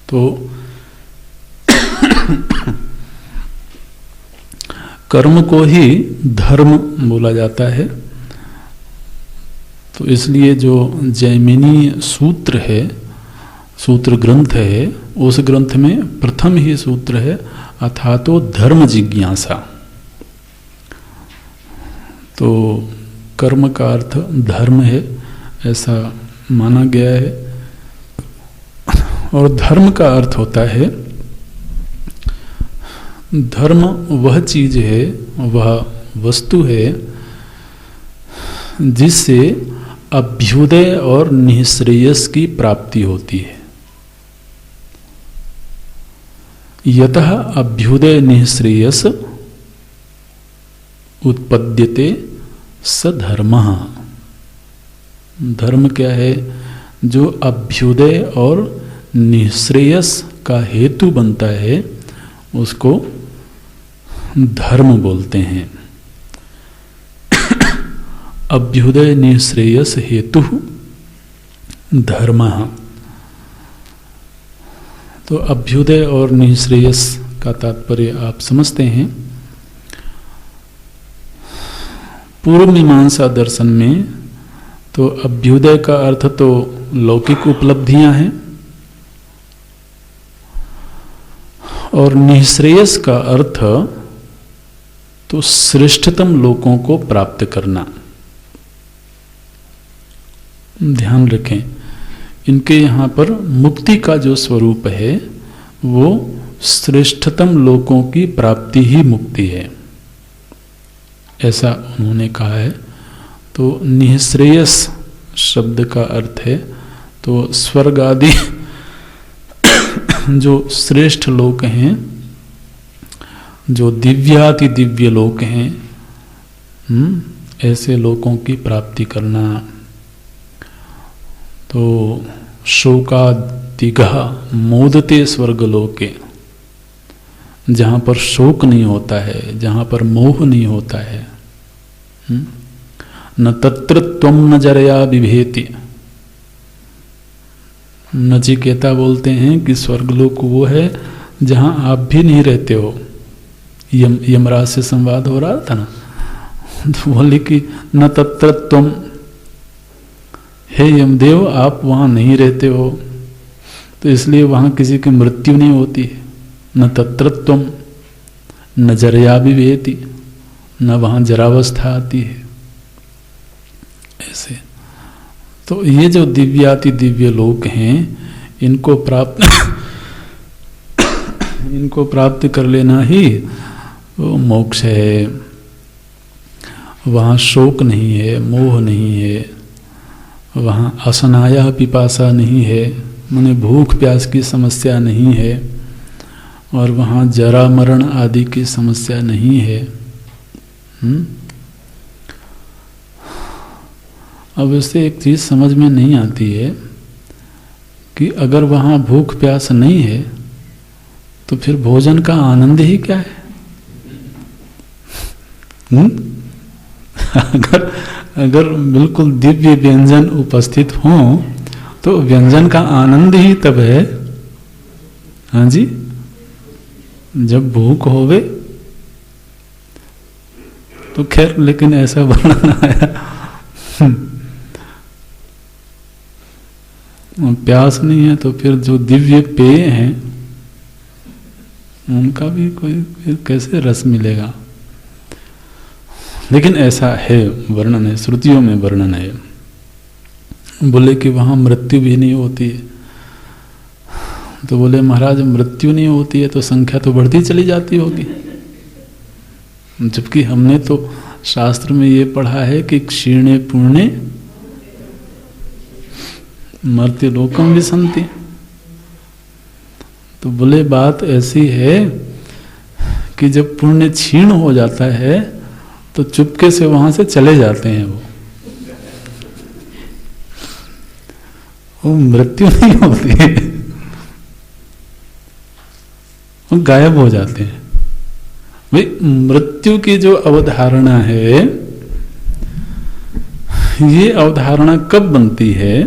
Speaker 1: तो कर्म को ही धर्म बोला जाता है। तो इसलिए जो जैमिनी सूत्र है, सूत्र ग्रंथ है, उस ग्रंथ में प्रथम ही सूत्र है अथातो धर्म जिज्ञासा। तो कर्म का अर्थ धर्म है ऐसा माना गया है, और धर्म का अर्थ होता है, धर्म वह चीज है, वह वस्तु है जिससे अभ्युदय और निःश्रेयस की प्राप्ति होती है। यतः अभ्युदय निःश्रेयस उत्पद्यते स धर्मः। धर्म क्या है? जो अभ्युदय और निःश्रेयस का हेतु बनता है उसको धर्म बोलते हैं। अभ्युदय निःश्रेयस हेतु धर्मः। तो अभ्युदय और निःश्रेयस का तात्पर्य आप समझते हैं। पूर्व मीमांसा दर्शन में तो अभ्युदय का अर्थ तो लौकिक उपलब्धियां हैं, और निःश्रेयस का अर्थ तो श्रेष्ठतम लोकों को प्राप्त करना। ध्यान रखें, इनके यहाँ पर मुक्ति का जो स्वरूप है वो श्रेष्ठतम लोकों की प्राप्ति ही मुक्ति है, ऐसा उन्होंने कहा है। तो निःश्रेयस शब्द का अर्थ है तो स्वर्ग आदि जो श्रेष्ठ लोक हैं, जो दिव्याति दिव्य लोक हैं, ऐसे लोकों की प्राप्ति करना। तो शोकादिगः मोदते स्वर्गलोके, जहां पर शोक नहीं होता है, जहां पर मोह नहीं होता है। न तत्र त्वं न जरया बिभेति। नचिकेता बोलते हैं कि स्वर्गलोक वो है जहां आप भी नहीं रहते हो। यमराज से संवाद हो रहा था ना, तो बोले कि न तत्र त्वं, हे यमदेव आप वहां नहीं रहते हो, तो इसलिए वहां किसी की मृत्यु नहीं होती है। न तत्र त्वं न जरया बिभेति, न वहां जरावस्था आती है। ऐसे तो ये जो दिव्याति दिव्य लोक हैं, इनको प्राप्त कर लेना ही वो मोक्ष है। वहाँ शोक नहीं है, मोह नहीं है, वहाँ असनाया पिपासा नहीं है, माने भूख प्यास की समस्या नहीं है, और वहाँ जरा मरण आदि की समस्या नहीं है। अब इससे एक चीज समझ में नहीं आती है कि अगर वहाँ भूख प्यास नहीं है तो फिर भोजन का आनंद ही क्या है? अगर बिल्कुल दिव्य व्यंजन उपस्थित हो तो व्यंजन का आनंद ही तब है, हाँ जी, जब भूख होवे। तो खैर, लेकिन ऐसा वर्णन आया, प्यास नहीं है तो फिर जो दिव्य पेय हैं उनका भी कोई कैसे रस मिलेगा? लेकिन ऐसा है, वर्णन है, श्रुतियों में वर्णन है। बोले कि वहां मृत्यु भी नहीं होती है। तो बोले महाराज मृत्यु नहीं होती है तो संख्या तो बढ़ती चली जाती होगी, जबकि हमने तो शास्त्र में ये पढ़ा है कि क्षीणे पुण्य मर्त्य लोकम विसंति। तो बोले बात ऐसी है कि जब पुण्य क्षीण हो जाता है तो चुपके से वहां से चले जाते हैं वो मृत्यु नहीं होती है, वो गायब हो जाते हैं। भाई मृत्यु की जो अवधारणा है, ये अवधारणा कब बनती है?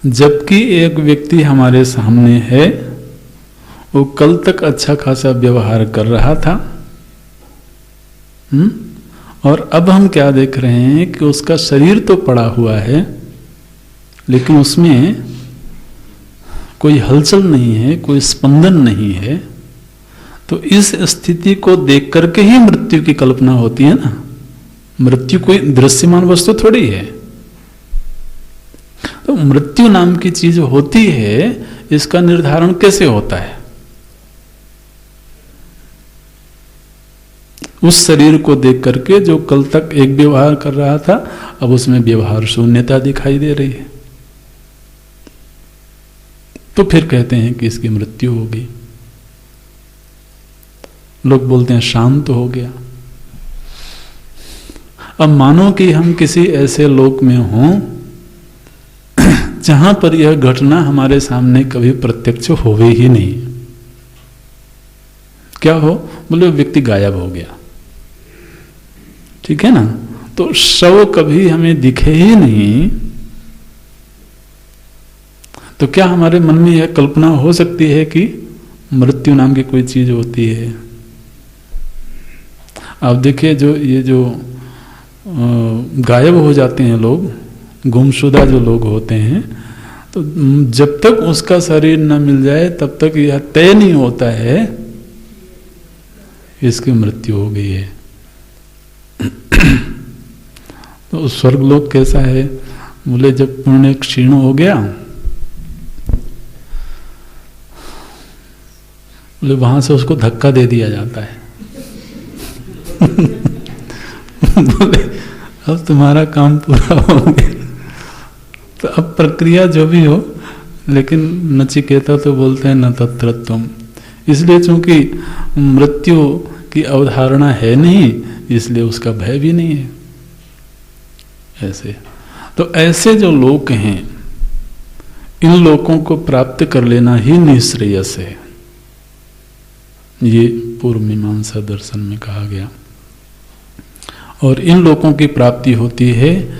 Speaker 1: जबकि एक व्यक्ति हमारे सामने है, वो कल तक अच्छा खासा व्यवहार कर रहा था, और अब हम क्या देख रहे हैं कि उसका शरीर तो पड़ा हुआ है लेकिन उसमें कोई हलचल नहीं है, कोई स्पंदन नहीं है। तो इस स्थिति को देख करके ही मृत्यु की कल्पना होती है ना। मृत्यु कोई दृश्यमान वस्तु थोड़ी है। तो मृत्यु नाम की चीज होती है, इसका निर्धारण कैसे होता है? उस शरीर को देख करके जो कल तक एक व्यवहार कर रहा था, अब उसमें व्यवहार शून्यता दिखाई दे रही है, तो फिर कहते हैं कि इसकी मृत्यु होगी। लोग बोलते हैं शांत हो गया। अब मानो कि हम किसी ऐसे लोक में हों जहां पर यह घटना हमारे सामने कभी प्रत्यक्ष होवे ही नहीं। क्या हो? बोले व्यक्ति गायब हो गया, ठीक है ना। तो शव कभी हमें दिखे ही नहीं, तो क्या हमारे मन में यह कल्पना हो सकती है कि मृत्यु नाम की कोई चीज होती है? आप देखिए, जो गायब हो जाते हैं लोग, गुमशुदा जो लोग होते हैं, तो जब तक उसका शरीर न मिल जाए तब तक यह तय नहीं होता है इसकी मृत्यु हो गई है। तो स्वर्गलोक कैसा है? बोले जब पुण्य क्षीण हो गया, बोले वहां से उसको धक्का दे दिया जाता है। बोले अब तुम्हारा काम पूरा हो गया। तो अब प्रक्रिया जो भी हो, लेकिन नचिकेता तो बोलते हैं न तत्र त्वं। इसलिए चूंकि मृत्यु की अवधारणा है नहीं, इसलिए उसका भय भी नहीं है। ऐसे तो ऐसे जो लोग हैं, इन लोकों को प्राप्त कर लेना ही निःश्रेयस है। ये पूर्व मीमांसा दर्शन में कहा गया। और इन लोकों की प्राप्ति होती है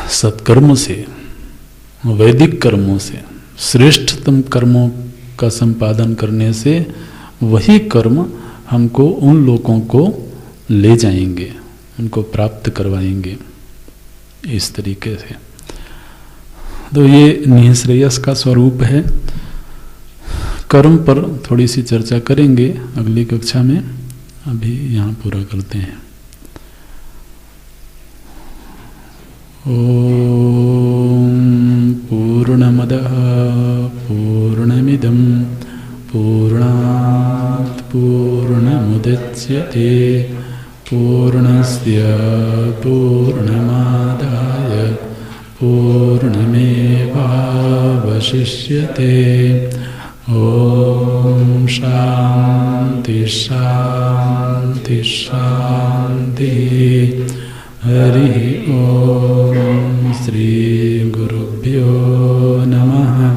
Speaker 1: सत्कर्म से, वैदिक कर्मों से, श्रेष्ठतम कर्मों का संपादन करने से। वही कर्म हमको उन लोगों को ले जाएंगे, उनको प्राप्त करवाएंगे इस तरीके से। तो ये निःश्रेयस का स्वरूप है। कर्म पर थोड़ी सी चर्चा करेंगे अगली कक्षा में, अभी यहाँ पूरा करते हैं। ओम पूर्णमदः पूर्णमिदं पूर्णात् पूर्णमुदच्यते पूर्णस्य पूर्णमादाय पूर्णमेवावशिष्यते। ओम शांति शांति शांति। हरि ओम। श्री गुरुभ्यो नमः।